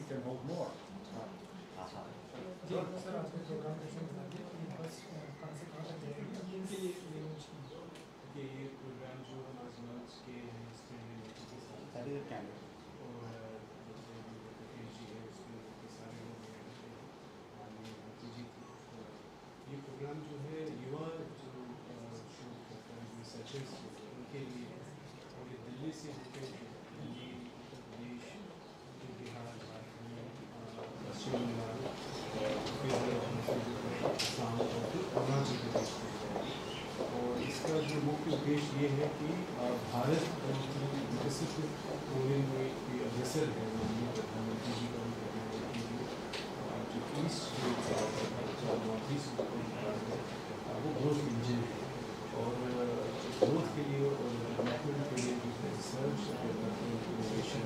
can hold more. ये प्रोग्राम जो है युवा जो शोध करता है रिसर्चर्स उनके लिए और ये दिल्ली से होकर दिल्ली उत्तर प्रदेश बिहार झारखंड पश्चिम बंगाल आसाम और अरुणाचल प्रदेश और इसका जो मुख्य उद्देश्य ये है कि भारत विकसित होने में कोई अग्रसर है माननीय प्रधानमंत्री जी का जो ईस्ट नॉर्थ ईस्ट वो ग्रोथ इंजन है और ग्रोथ के लिए और डेवलपमेंट के लिए जो है रिसर्च डेवलपमेंट इनोवेशन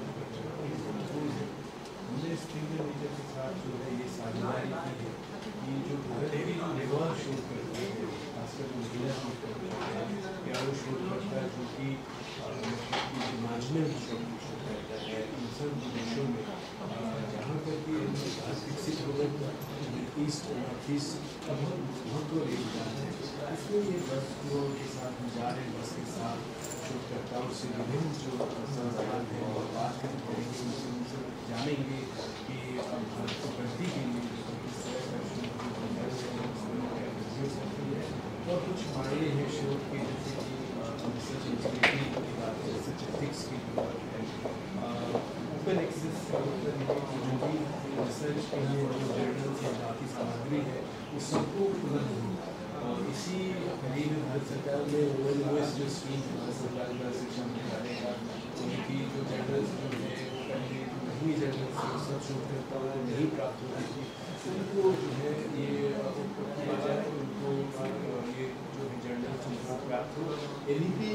हमने स्प्रिंगनेचर के साथ जो है ये साझेदारी की है कि जो भारत की जो युवा शोध करते हैं खासकर जो महिला शोध करते हैं या वो शोध करता है जो कि इमेजिनल शोध करता है इन सब देशों में जहाँ पर कि विकसित लोग ईस्ट नॉर्थ ईस्ट का बहुत महत्व ले जाते हैं इसलिए ये बस टूरों के साथ हम जा रहे हैं बस के साथ शोधकर्ताओं से विभिन्न जो संस्थान हैं और बात करेंगे उनसे जानेंगे कि भारत को प्रगति के लिए किस तरह का शोध है और कुछ मायने हैं शोध के जैसे कि रिसर्च इंटीग्रिटी की बात है रिसर्च एथिक्स की बात है ओपन एक्सेस का मतलब है कि जो भी रिसर्च के लिए जो जर्नल्स या बाकी सामग्री है उस सबको उपलब्ध हो और इसी करीब भारत सरकार में ओएस जो स्कीम हमारे सरकार का शिक्षा मंत्रालय का उनकी जो जनरल्स जो है वो पहले नहीं जनरल्स सब शोधकर्ताओं को नहीं प्राप्त होती थी, उनको जो है ये किया जाए, उनको ये जो है जनरल्स उनको प्राप्त हो। एनईपी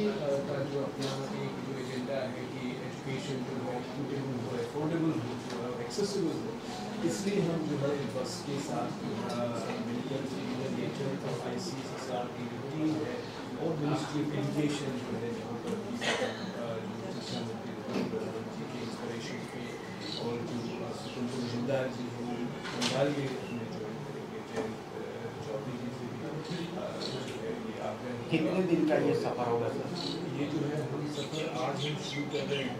का जो अपना एक जो एजेंडा है कि एजुकेशन जो है इक्विटेबल हो, अफोर्डेबल हो और एक्सेसिबल हो, इसलिए हम जो है बस के साथ मिलकर नेचर और ICSR की जो टीम है और मिनिस्ट्री ऑफ एजुकेशन जो है जहाँ पर शिक्षा मंत्री प्रधानमंत्री के इंस्पिरेशन पे और जो स्वतंत्र जिम्मेदार जी हैं बंगाल के अपने ज्वाइन करेंगे, जयंत चौधरी जी से भी जो है ये आग्रह। कितने दिन का ये सफ़र होगा सर? ये जो है हम सफ़र आज हम शुरू कर रहे हैं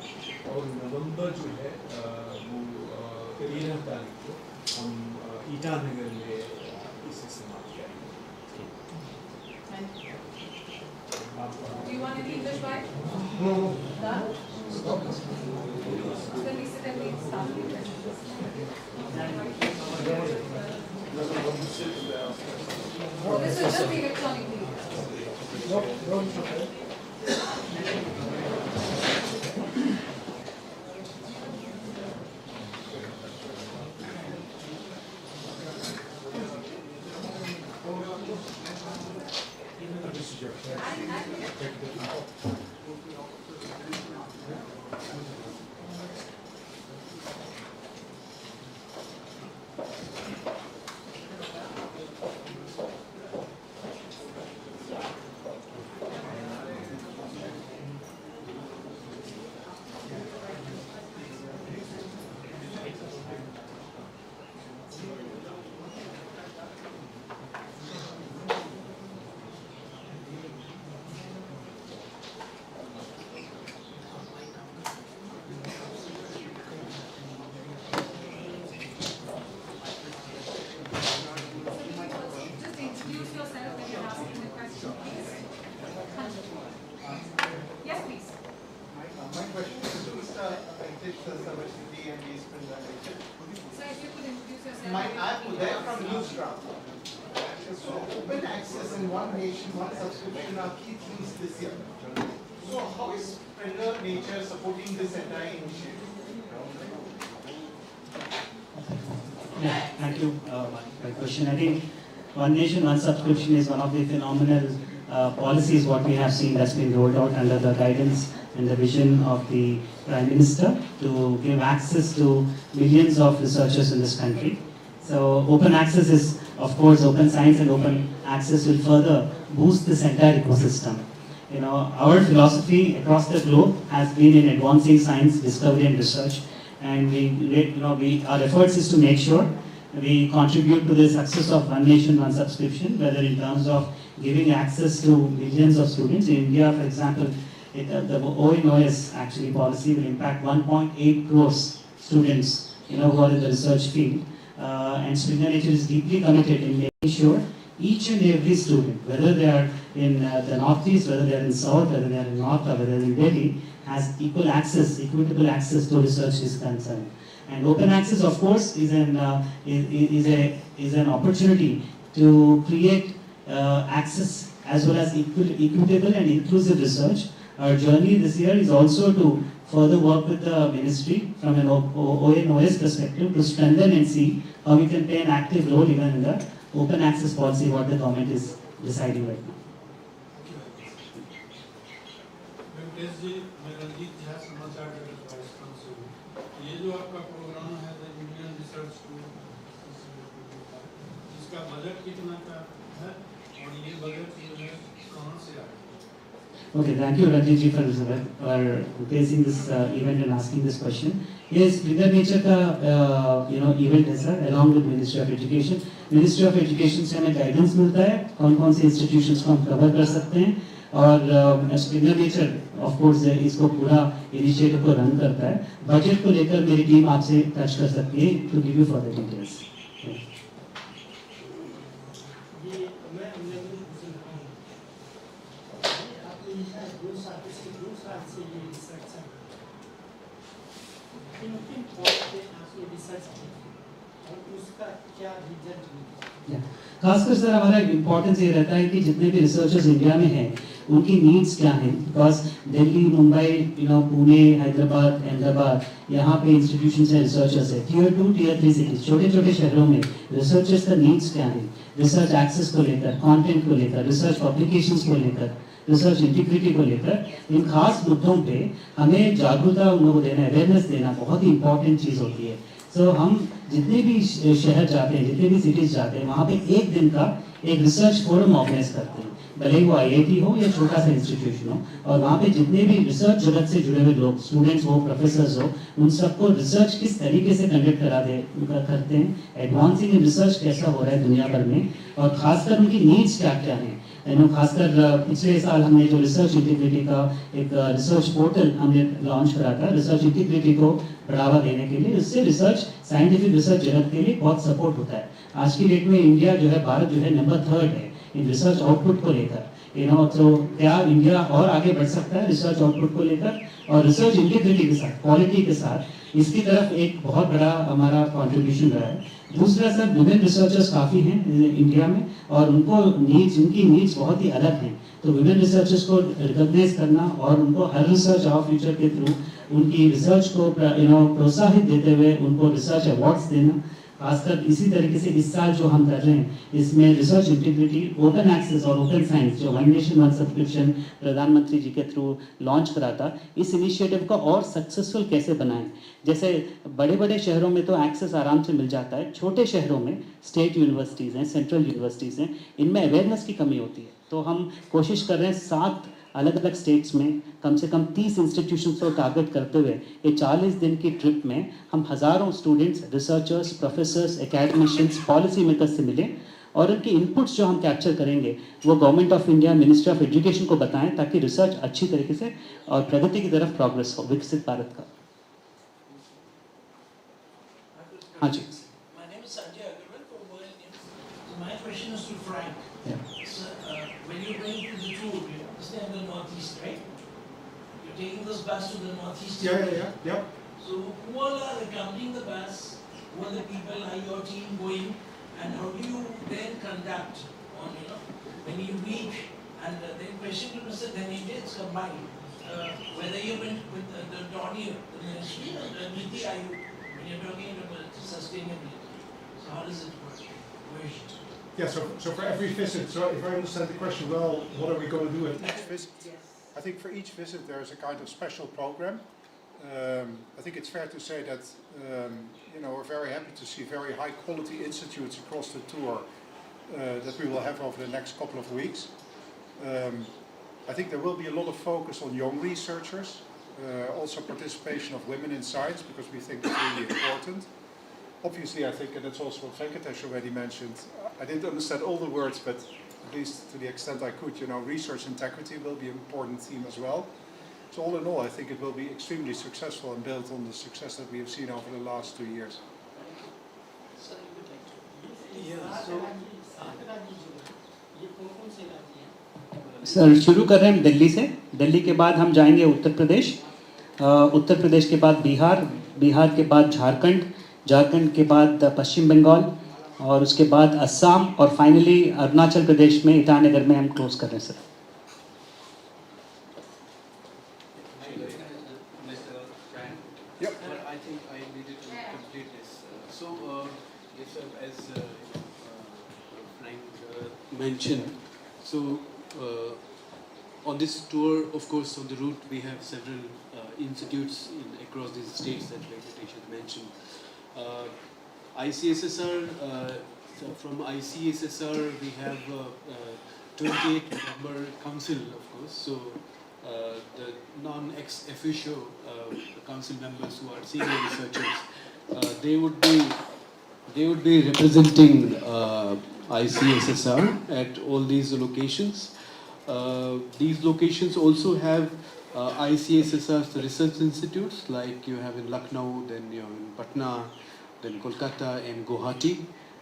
और नवंबर जो है वो 13 तारीख को हम ईटानगर में इसे समाप्त करेंगे। Do you want any English bite? No. Done? Then we sit and we start the questions. So this is just the electronic meeting. Open access and one nation, one subscription are key themes this year. So how is Springer Nature supporting this entire initiative? Yeah, thank you for the question. I think one nation, one subscription is one of the phenomenal policies what we have seen that's been rolled out under the guidance and the vision of the Prime Minister to give access to millions of researchers in this country. So open access is, of course, open science and open access will further boost this entire ecosystem. You know, our philosophy across the globe has been in advancing science, discovery and research, and our efforts is to make sure we contribute to the success of one nation, one subscription, whether in terms of giving access to millions of students. In India, for example, the ONOS actually policy will impact 1.8 crores students, who are in the research field. And Springer Nature is deeply committed in making sure each and every student, whether they are in the northeast, whether they are in south, whether they are in north, or whether they are in Delhi, has equal access, equitable access to research is concerned. And open access, of course, is an opportunity to create access as well as equitable and inclusive research. Our journey this year is also to further work with the ministry from an ONOS perspective to strengthen and see how we can play an active role even in the open access policy what the government is deciding right now. ये जो आपका programme है the Indian research tour, इसका budget कितना का है और ये बजट जो है कहाँ से आया? Okay, thank you Ranjit ji for placing this event and asking this question. Yes, Springer Nature का event है sir, along with Ministry of Education. Ministry of Education से हमें guidance मिलता है कौन-कौन से institutions को हम cover कर सकते हैं और Springer Nature of course इसको पूरा initiative को run करता है. Budget को लेकर मेरी team आपसे touch कर सकती है to give you further details. उसका क्या रीजन? खासकर सर हमारा इम्पोर्टेंस ये रहता है कि जितने भी रिसर्चर्स इंडिया में हैं उनकी नीड्स क्या हैं, बिकॉज दिल्ली, मुंबई, पुणे, हैदराबाद, अहमदाबाद, यहाँ पे इंस्टीट्यूशंस हैं, रिसर्चर्स है। टियर 2, टियर 3 सिटीज, छोटे छोटे शहरों में रिसर्चर्स का नीड्स क्या है, रिसर्च एक्सेस को लेकर, कंटेंट को लेकर, रिसर्च पब्लिकेशंस को लेकर, रिसर्च इंटीग्रिटी को लेकर, इन खास मुद्दों पे हमें जागरूकता उन लोगों को देना, अवेयरनेस देना बहुत ही इंपॉर्टेंट चीज़ होती है। सो हम जितने भी शहर जाते हैं, जितने भी सिटीज जाते हैं, वहाँ पे एक दिन का एक रिसर्च फोरम ऑर्गेनाइज करते हैं, भले ही वो IIT हो या छोटा सा इंस्टीट्यूशन हो, और वहाँ पे जितने भी रिसर्च जगत से जुड़े हुए लोग, स्टूडेंट्स हो, प्रोफेसर्स हो, उन सबको रिसर्च किस तरीके से कंडक्ट करते हैं, एडवांसिंग इन रिसर्च कैसा हो रहा है दुनिया भर में, और खासकर उनकी नीड्स क्या क्या हैं। खासकर पिछले साल हमने जो रिसर्च इंटीग्रिटी का एक रिसर्च पोर्टल हमने लॉन्च करा था, रिसर्च इंटीग्रिटी को बढ़ावा देने के लिए। इससे रिसर्च, साइंटिफिक रिसर्च जगत के लिए बहुत सपोर्ट होता है। आज की डेट में इंडिया जो है, भारत जो है नंबर 3 है इन रिसर्च आउटपुट को लेकर। तो क्या इंडिया और आगे बढ़ सकता है रिसर्च आउटपुट को लेकर, और रिसर्च इंटीग्रिटी के साथ, क्वालिटी के साथ, इसकी तरफ एक बहुत बड़ा हमारा कॉन्ट्रीब्यूशन रहा है। दूसरा सर, वुमेन रिसर्चर्स काफ़ी हैं इंडिया में, और उनकी नीड्स बहुत ही अलग हैं। तो वुमेन रिसर्चर्स को रिकॉग्नाइज करना और उनको हर रिसर्च ऑफ फ्यूचर के थ्रू उनकी रिसर्च को प्रोत्साहित देते हुए उनको रिसर्च अवार्ड्स देना, खासकर इसी तरीके से इस साल जो हम कर रहे हैं, इसमें रिसर्च इंटीग्रिटी, ओपन एक्सेस और ओपन साइंस जो वन नेशन वन सब्सक्रिप्शन प्रधानमंत्री जी के थ्रू लॉन्च करा था, इस इनिशिएटिव को और सक्सेसफुल कैसे बनाएं। जैसे बड़े बड़े शहरों में तो एक्सेस आराम से मिल जाता है, छोटे शहरों में स्टेट यूनिवर्सिटीज़ हैं, सेंट्रल यूनिवर्सिटीज़ हैं, इनमें अवेयरनेस की कमी होती है। तो हम कोशिश कर रहे हैं 7 अलग अलग स्टेट्स में कम से कम 30 इंस्टीट्यूशंस को टारगेट करते हुए ये 40 दिन की ट्रिप में हम हज़ारों students, researchers, professors, academicians, policy makers से मिले, और उनके इनपुट्स जो हम कैप्चर करेंगे वो government of India, ministry of education को बताएं, ताकि रिसर्च अच्छी तरीके से और प्रगति की तरफ प्रोग्रेस हो, विकसित भारत का। हाँ जी। My question is to Frank. So, when you're going to the tour, you understand the Northeast, right? You're taking this bus to the Northeast. Yeah. So, who all are accompanying the bus? Who are the people? Are your team going? And how do you then conduct on, when you reach? And then question to Mr. Dignitary, it's combined. Whether you went with the Donnie, the ministry, or the Niti Ayog, when you're talking about sustainability. So, how does it work? Yeah, so for every visit, so if I understand the question well, what are we going to do at each visit? I think for each visit there is a kind of special program. I think it's fair to say that we're very happy to see very high quality institutes across the tour that we will have over the next couple of weeks. I think there will be a lot of focus on young researchers, also participation of women in science, because we think it's really important. Obviously, I think, and that's also what Venkatesh already mentioned, I didn't understand all the words, but at least to the extent I could, research integrity will be an important theme as well. So all in all, I think it will be extremely successful and built on the success that we have seen over the last 2 years. Sir शुरू कर रहे हैं दिल्ली से। दिल्ली के बाद हम जाएंगे उत्तर प्रदेश, उत्तर प्रदेश के बाद बिहार, बिहार के बाद झारखंड, झारखंड के बाद पश्चिम बंगाल, और उसके बाद असम, और फाइनली अरुणाचल प्रदेश में ईटानगर में हम क्लोज कर रहे हैं sir. Mentioned. So on this tour, of course, on the route we have several institutes across these states that Venkatesh had mentioned. ICSSR, so from ICSSR we have 28 member council, of course. So the non-ex officio council members who are senior researchers, they would be representing ICSSR at all these locations. These locations also have ICSSR research institutes, like you have in Lucknow, then you have in Patna, then Kolkata and Guwahati.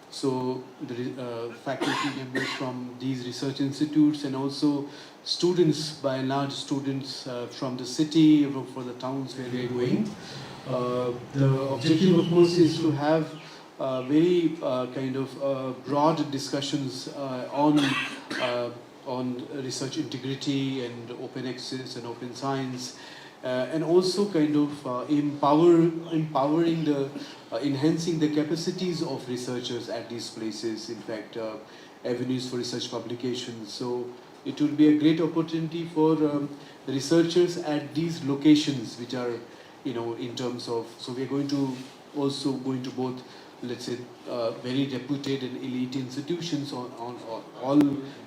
So the faculty members from these research institutes, and also students, by and large students from the city, for the towns where we are going. The objective, of course, is to have very kind of broad discussions on research integrity and open access and open science, and also kind of empowering the enhancing the capacities of researchers at these places. In fact, avenues for research publications. So it will be a great opportunity for researchers at these locations, which are, in terms of. So we are going to both, let's say, very reputed and elite institutions on all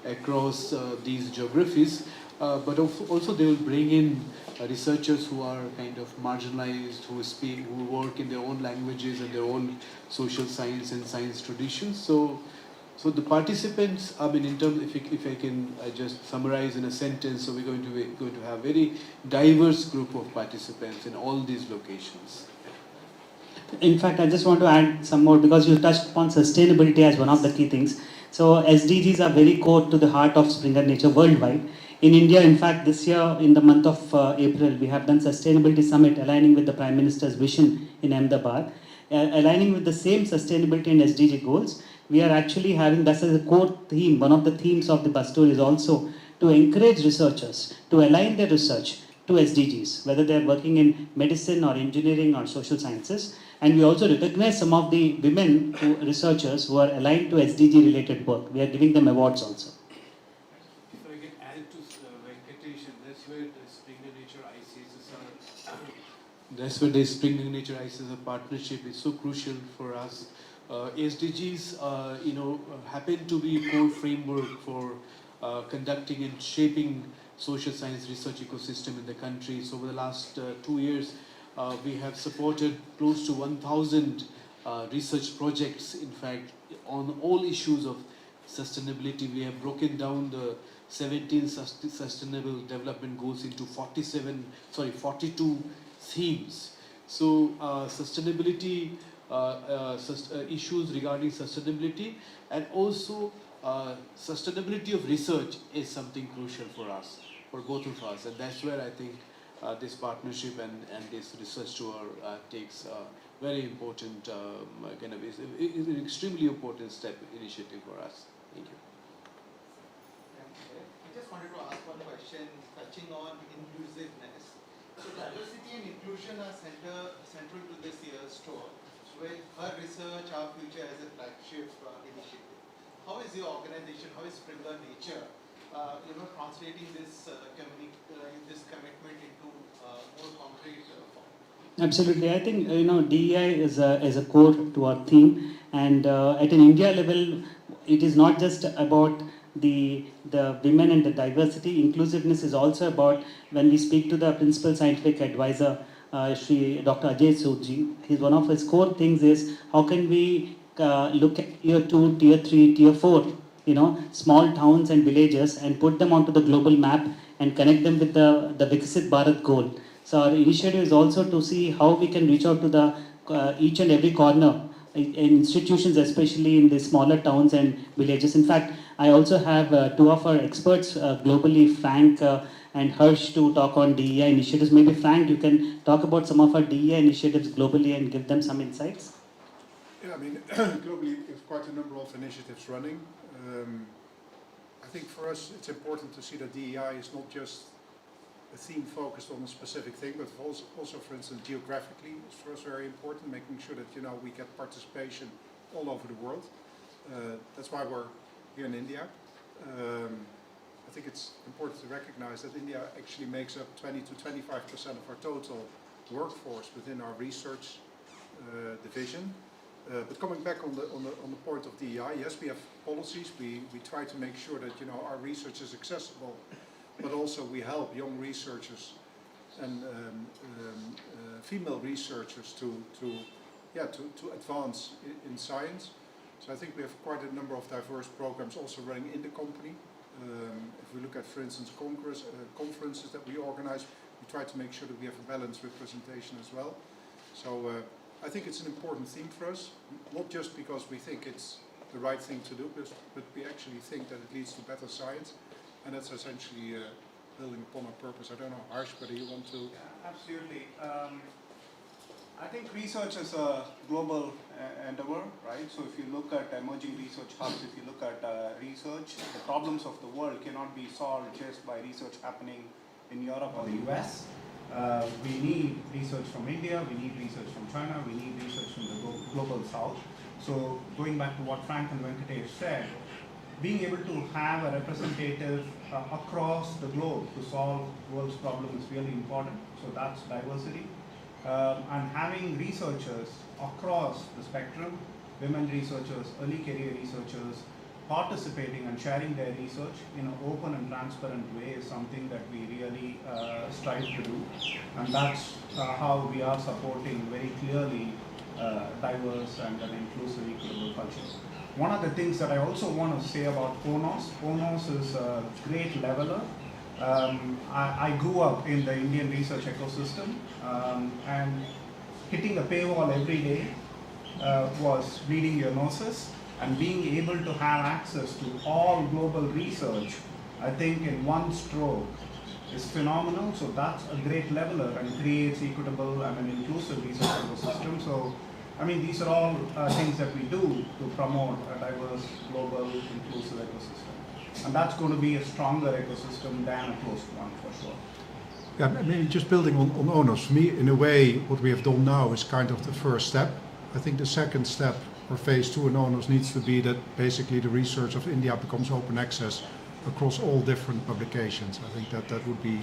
across these geographies, but also they will bring in researchers who are kind of marginalized, who work in their own languages and their own social science and science traditions. So the participants, I mean, in terms, if I can just summarize in a sentence, so we're going to have very diverse group of participants in all these locations. In fact, I just want to add some more, because you touched upon sustainability as one of the key things. So SDGs are very core to the heart of Springer Nature worldwide. In India, in fact, this year in the month of April, we have done Sustainability Summit aligning with the Prime Minister's vision in Ahmedabad. Aligning with the same sustainability and SDG goals, we are actually having, that's as a core theme. One of the themes of the bus tour is also to encourage researchers to align their research to SDGs, whether they are working in medicine or engineering or social sciences. And we also recognize some of the women researchers who are aligned to SDG related work. We are giving them awards also. If I can add to Venkatation, that's where the Springer Nature ICSSR, that's where the Springer Nature ICSSR partnership is so crucial for us. SDGs, happen to be a core framework for conducting and shaping social science research ecosystem in the country. So over the last 2 years, we have supported close to 1,000 research projects, in fact, on all issues of sustainability. We have broken down the 17 sustainable development goals into 42 themes. So sustainability, issues regarding sustainability, and also sustainability of research is something crucial for us, for both of us, and that's where I think this partnership and this research tour takes a very important is an extremely important initiative for us. Thank you. I just wanted to ask one question touching on inclusiveness. So diversity and inclusion are central to this year's tour, with Her Research, Our Future as a flagship initiative. How is your organization, how is Springer Nature, translating this commitment into more concrete form? Absolutely. I think, DEI is a core to our theme, and at an India level, it is not just about the women and the diversity. Inclusiveness is also about, when we speak to the principal scientific advisor, Dr. Ajay Soodji, one of his core things is how can we look at tier 2, tier 3, tier 4, small towns and villages, and put them onto the global map and connect them with the Viksit Bharat goal. So our initiative is also to see how we can reach out to the each and every corner in institutions, especially in the smaller towns and villages. In fact, I also have two of our experts globally, Frank and Harsh, to talk on DEI initiatives. Maybe Frank, you can talk about some of our DEI initiatives globally and give them some insights. Yeah, I mean, globally, we have quite a number of initiatives running. I think for us, it's important to see that DEI is not just a theme focused on a specific thing, but also, for instance, geographically is for us very important, making sure that we get participation all over the world. That's why we're here in India. I think it's important to recognize that India actually makes up 20 to 25% of our total workforce within our research division. But coming back on the point of DEI, yes, we have policies. We try to make sure that our research is accessible, but also we help young researchers and female researchers to advance in science. So I think we have quite a number of diverse programs also running in the company. If we look at, for instance, conferences that we organize, we try to make sure that we have a balanced representation as well. So I think it's an important theme for us, not just because we think it's the right thing to do, but we actually think that it leads to better science, and that's essentially building upon our purpose. I don't know, Harsh, whether you want to... Yeah, absolutely. I think research is a global endeavor, right? So if you look at emerging research hubs, if you look at research, the problems of the world cannot be solved just by research happening in Europe or the US. We need research from India, we need research from China, we need research from the global south. So going back to what Frank and Venkatesh said, being able to have a representative across the globe to solve the world's problems is really important. So that's diversity. And having researchers across the spectrum, women researchers, early career researchers, participating and sharing their research in an open and transparent way is something that we really strive to do. And that's how we are supporting very clearly diverse and an inclusive, equitable culture. One of the things that I also want to say about ONOS is a great leveler. I grew up in the Indian research ecosystem, and hitting a paywall every day was bleeding your noses, and being able to have access to all global research, I think in one stroke, is phenomenal. So that's a great leveler and creates equitable and an inclusive research ecosystem. So I mean, these are all things that we do to promote a diverse, global, inclusive ecosystem. And that's going to be a stronger ecosystem than a closed one, for sure. Yeah, I mean, just building on ONOS, for me, in a way, what we have done now is kind of the first step. I think the second step, or phase 2 in ONOS, needs to be that basically the research of India becomes open access across all different publications. I think that would be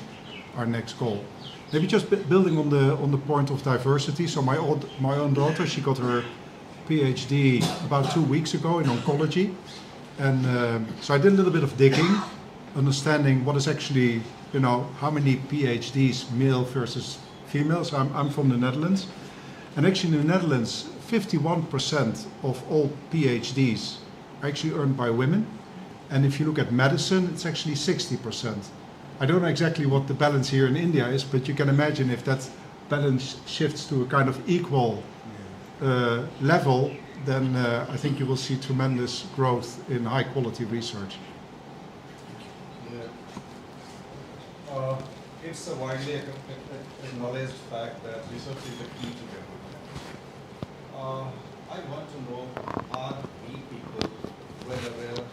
our next goal. Maybe just building on the point of diversity. So my own daughter, she got her PhD about 2 weeks ago in oncology, and so I did a little bit of digging, understanding what is actually, you know, how many PhDs male versus female. So I'm from the Netherlands, and actually in the Netherlands, 51% of all PhDs are actually earned by women, and if you look at medicine, it's actually 60%. I don't know exactly what the balance here in India is, but you can imagine if that balance shifts to a kind of equal level, then I think you will see tremendous growth in high quality research. Yeah. It's a widely acknowledged fact that research is the key to development. I want to know, are we people well aware of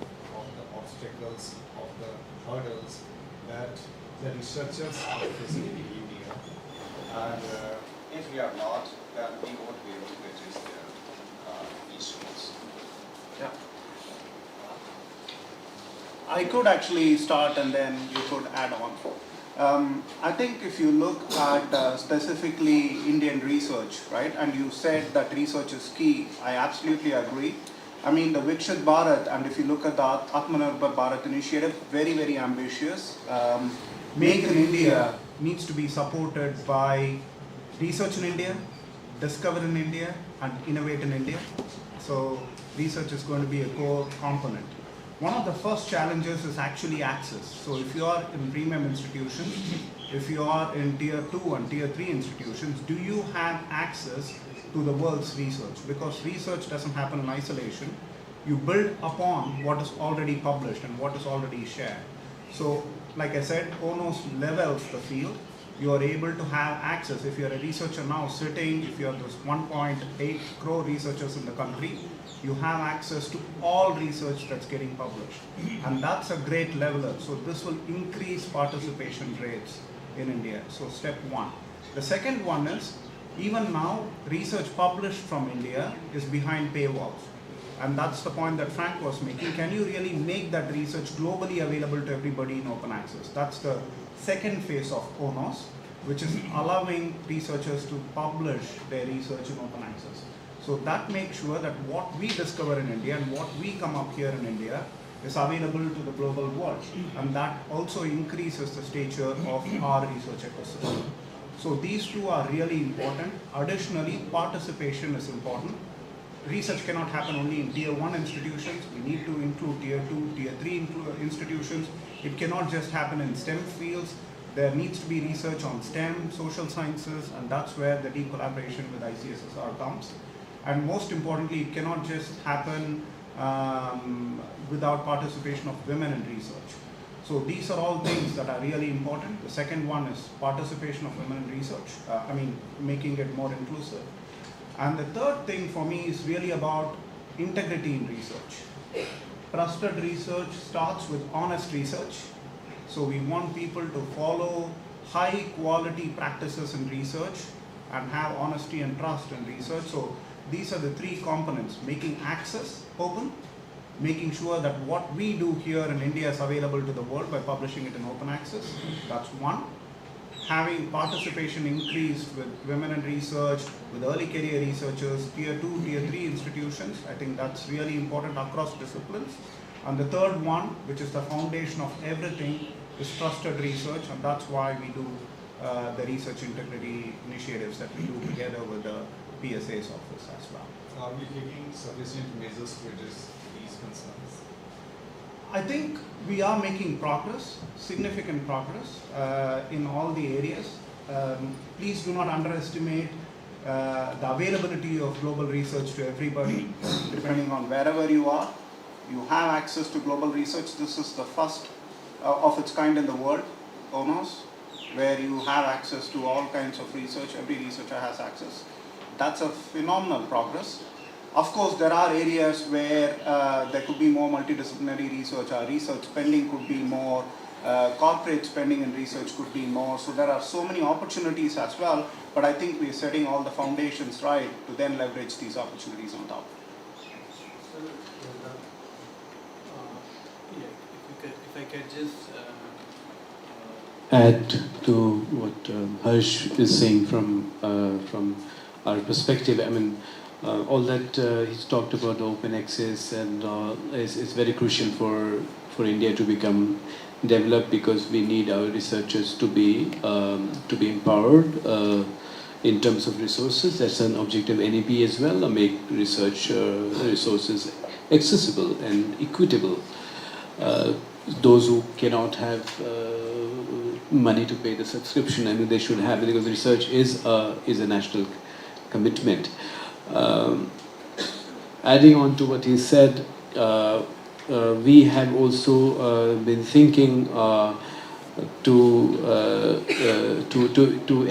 the obstacles, of the hurdles that the researchers are facing in India, and if we are not, then we won't be able to address their issues. Yeah. I could actually start and then you could add on. I think if you look at specifically Indian research, right, and you said that research is key, I absolutely agree. I mean, the Viksit Bharat, and if you look at the Atmanirbhar Bharat initiative, very, very ambitious. Make in India needs to be supported by research in India, discover in India, and innovate in India. So research is going to be a core component. One of the first challenges is actually access. So if you are in premium institutions, if you are in tier 2 and tier 3 institutions, do you have access to the world's research? Because research doesn't happen in isolation. You build upon what is already published and what is already shared. So like I said, ONOS levels the field. You are able to have access. If you're a researcher now sitting, if you're those 1.8 crore researchers in the country, you have access to all research that's getting published. And that's a great leveler. So this will increase participation rates in India. So step one. The second one is, even now, research published from India is behind paywalls. And that's the point that Frank was making. Can you really make that research globally available to everybody in open access? That's the second phase of ONOS, which is allowing researchers to publish their research in open access. So that makes sure that what we discover in India and what we come up here in India is available to the global world. And that also increases the stature of our research ecosystem. So these two are really important. Additionally, participation is important. Research cannot happen only in tier 1 institutions. We need to include tier 2, tier 3 institutions. It cannot just happen in STEM fields. There needs to be research on STEM, social sciences, and that's where the deep collaboration with ICSSR comes. And most importantly, it cannot just happen without participation of women in research. So these are all things that are really important. The second one is participation of women in research, making it more inclusive. And the third thing for me is really about integrity in research. Trusted research starts with honest research. So we want people to follow high quality practices in research and have honesty and trust in research. So these are the three components: making access open, making sure that what we do here in India is available to the world by publishing it in open access. That's one. Having participation increased with women in research, with early career researchers, tier 2, tier 3 institutions. I think that's really important across disciplines. And the third one, which is the foundation of everything, is trusted research, and that's why we do the research integrity initiatives that we do together with the PSA's office as well. Are we taking sufficient measures to address these concerns? I think we are making progress, significant progress in all the areas. Please do not underestimate the availability of global research to everybody. Depending on wherever you are, you have access to global research. This is the first of its kind in the world, almost, where you have access to all kinds of research. Every researcher has access. That's a phenomenal progress. Of course, there are areas where there could be more multidisciplinary research. Our research spending could be more. Corporate spending in research could be more. So there are so many opportunities as well. But I think we're setting all the foundations right to then leverage these opportunities on top. If I could just add to what Harsh is saying from our perspective. I mean, all that he's talked about open access and is very crucial for India to become developed, because we need our researchers to be empowered in terms of resources. That's an objective NEP as well, make research resources accessible and equitable. Those who cannot have money to pay the subscription, I mean, they should have it, because research is a national commitment. Adding on to what he said, we have also been thinking to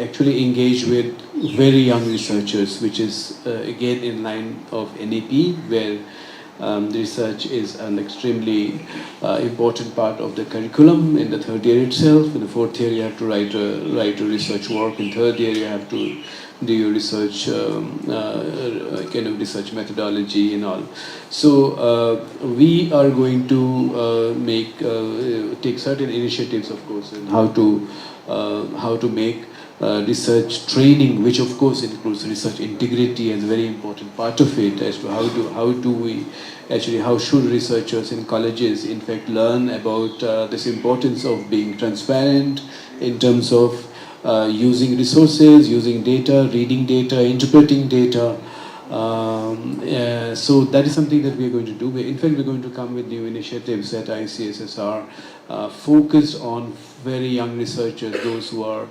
actually engage with very young researchers, which is again in line of NEP, where the research is an extremely important part of the curriculum in the third year itself. In the fourth year, you have to write a research work. In third year, you have to do your research, kind of research methodology and all. So we are going to take certain initiatives, of course, in how to make research training, which of course includes research integrity as a very important part of it, as to how should researchers in colleges in fact learn about this importance of being transparent in terms of using resources, using data, reading data, interpreting data. So that is something that we are going to do. In fact, we're going to come with new initiatives at ICSSR focused on very young researchers, those who are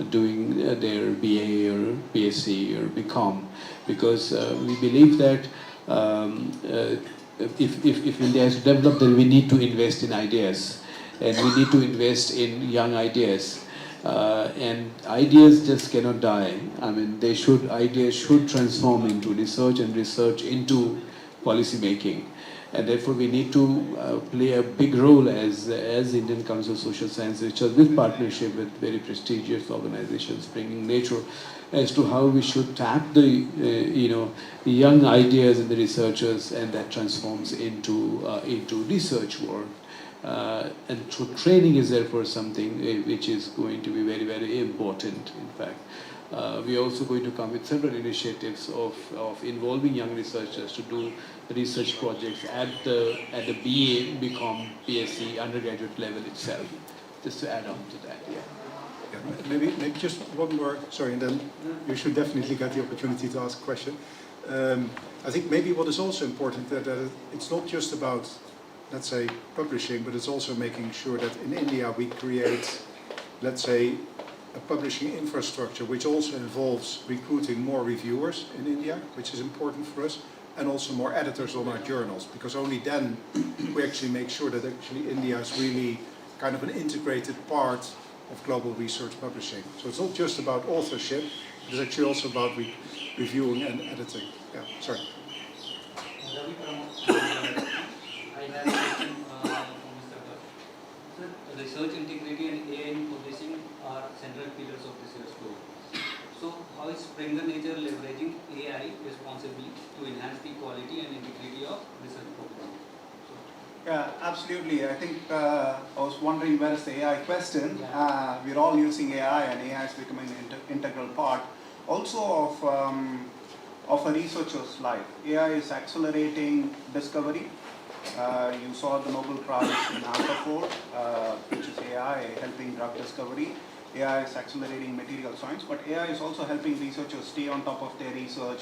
doing their BA or BSc or BCom, because we believe that if India has to develop, then we need to invest in ideas, and we need to invest in young ideas. And ideas just cannot die. I mean, ideas should transform into research, and research into policy making. And therefore, we need to play a big role as Indian Council of Social Science Research, with partnership with very prestigious organizations, bringing nature, as to how we should tap the young ideas in the researchers, and that transforms into research work. And so training is therefore something which is going to be very, very important, in fact. We are also going to come with several initiatives of involving young researchers to do research projects at the BA, BCom, PSc, undergraduate level itself, just to add on to that. Yeah, maybe just one more, sorry, and then you should definitely get the opportunity to ask a question. I think maybe what is also important that it's not just about, let's say, publishing, but it's also making sure that in India we create, let's say, a publishing infrastructure which also involves recruiting more reviewers in India, which is important for us, and also more editors on our journals, because only then we actually make sure that actually India is really kind of an integrated part of global research publishing. So it's not just about authorship, it's actually also about reviewing and editing. Yeah, sorry. I have a question from Mr. Bhatt. Sir, research integrity and AI in publishing are central pillars of this year's goal. So, how is Springer Nature leveraging AI responsibly to enhance the quality and integrity of research programs? Yeah, absolutely. I think I was wondering where is the AI question. We're all using AI, and AI is becoming an integral part also of a researcher's life. AI is accelerating discovery. You saw the Nobel Prize in AlphaFold, which is AI helping drug discovery. AI is accelerating material science, but AI is also helping researchers stay on top of their research.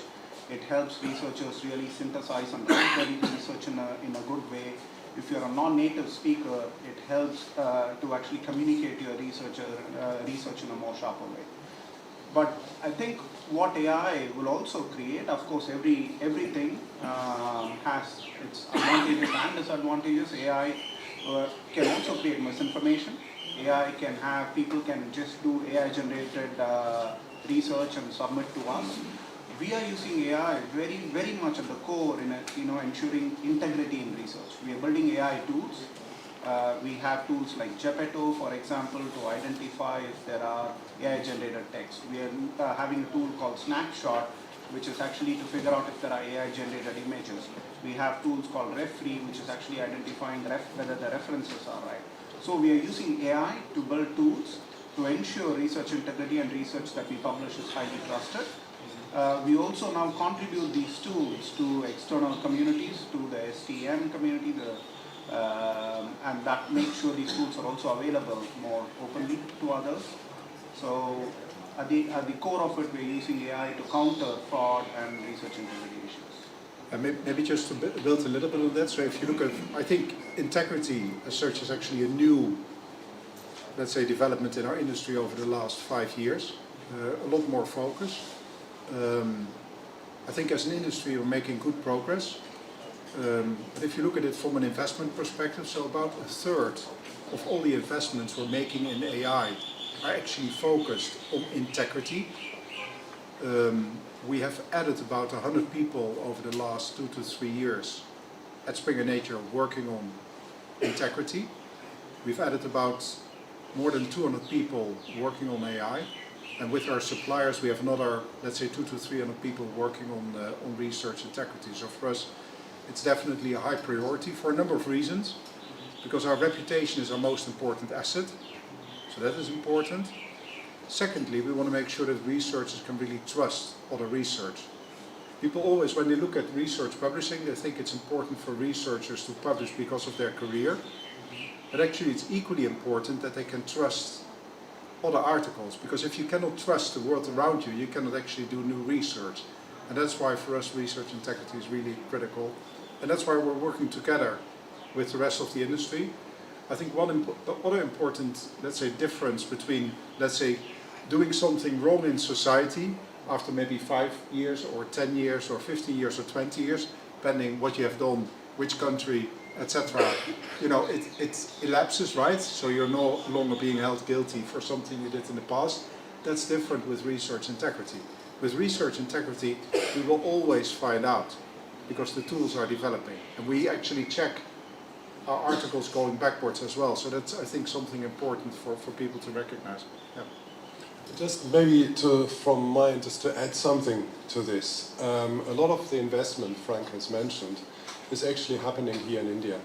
It helps researchers really synthesize and write their research in a good way. If you're a non-native speaker, it helps to actually communicate your research in a more sharper way. But I think what AI will also create, of course, everything has its advantages and disadvantages. AI can also create misinformation. AI can have, people can just do AI-generated research and submit to us. We are using AI very much at the core in ensuring integrity in research. We are building AI tools. We have tools like Gepetto, for example, to identify if there are AI-generated text. We are having a tool called Snapshot, which is actually to figure out if there are AI-generated images. We have tools called Referee, which is actually identifying whether the references are right. So we are using AI to build tools to ensure research integrity and research that we publish is highly trusted. We also now contribute these tools to external communities, to the STM community, and that makes sure these tools are also available more openly to others. So at the core of it, we're using AI to counter fraud and research integrity issues. Maybe just to build a little bit on that. So if you look at, I think integrity as such is actually a new, let's say, development in our industry over the last 5 years. A lot more focus. I think as an industry we're making good progress. But if you look at it from an investment perspective, so about a third of all the investments we're making in AI are actually focused on integrity. We have added about 100 people over the last 2 to 3 years at Springer Nature working on integrity. We've added about more than 200 people working on AI. And with our suppliers, we have another, let's say, 200 to 300 people working on research integrity. So for us, it's definitely a high priority for a number of reasons. Because our reputation is our most important asset. So that is important. Secondly, we want to make sure that researchers can really trust other research. People always, when they look at research publishing, they think it's important for researchers to publish because of their career. But actually it's equally important that they can trust other articles, because if you cannot trust the world around you, you cannot actually do new research. And that's why for us research integrity is really critical. And that's why we're working together with the rest of the industry. I think one other important, let's say, difference between, let's say, doing something wrong in society after maybe 5 years or 10 years or 15 years or 20 years, depending what you have done, which country, etc. You know, it elapses, right? So you're no longer being held guilty for something you did in the past. That's different with research integrity. With research integrity, we will always find out because the tools are developing. And we actually check our articles going backwards as well. So that's, I think, something important for people to recognize. Yeah. Just maybe from mine, just to add something to this. A lot of the investment Frank has mentioned is actually happening here in India,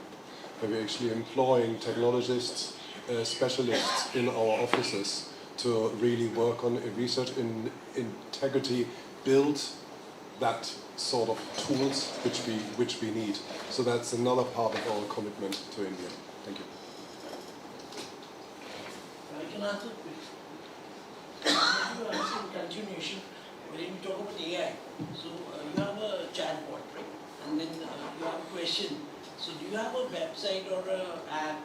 where we're actually employing technologists, specialists in our offices to really work on research in integrity, build that sort of tools which we need. So that's another part of our commitment to India. Thank you. I can answer in continuation, when you talk about AI, so you have a chatbot, right? And then you have a question. So do you have a website or an app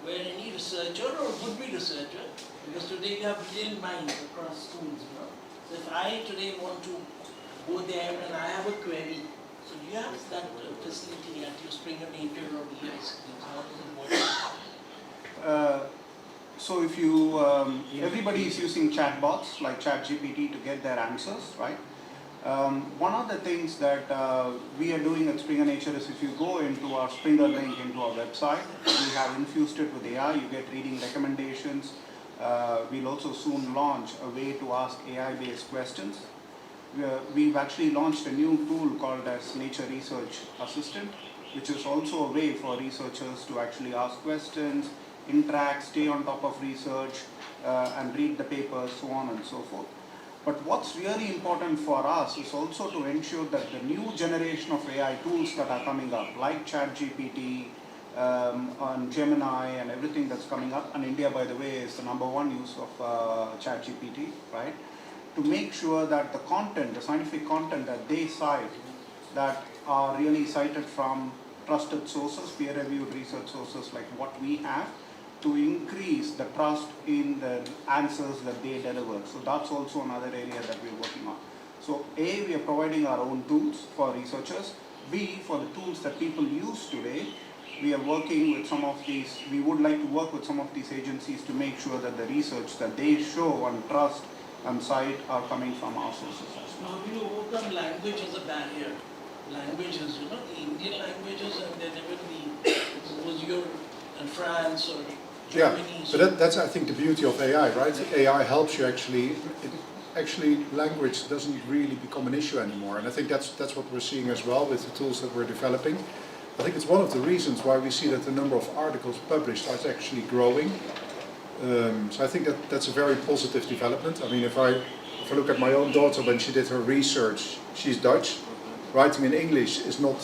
where any researcher or would-be researcher, because today you have brilliant minds across schools, you know? So if I today want to go there and I have a query, so do you have that facility at your Springer Nature or your institute? How does it work? So if you, everybody is using chatbots like ChatGPT to get their answers, right? One of the things that we are doing at Springer Nature is if you go into our Springer link into our website, we have infused it with AI, you get reading recommendations. We'll also soon launch a way to ask AI-based questions. We've actually launched a new tool called as Nature Research Assistant, which is also a way for researchers to actually ask questions, interact, stay on top of research, and read the papers, so on and so forth. But what's really important for us is also to ensure that the new generation of AI tools that are coming up, like ChatGPT, and Gemini and everything that's coming up, and India, by the way, is the #1 use of ChatGPT, right? To make sure that the content, the scientific content that they cite, that are really cited from trusted sources, peer-reviewed research sources like what we have, to increase the trust in the answers that they deliver. So that's also another area that we're working on. So A, we are providing our own tools for researchers. B, for the tools that people use today, we are working with some of these, we would like to work with some of these agencies to make sure that the research that they show and trust and cite are coming from our sources. How do you overcome language as a barrier? Languages, you know, the Indian languages, and then even the, suppose you're in France or Germany. Yeah, so that's I think the beauty of AI, right? AI helps you actually, actually language doesn't really become an issue anymore, and I think that's what we're seeing as well with the tools that we're developing. I think it's one of the reasons why we see that the number of articles published is actually growing. So I think that's a very positive development. I mean, if I look at my own daughter when she did her research, she's Dutch. Writing in English is not,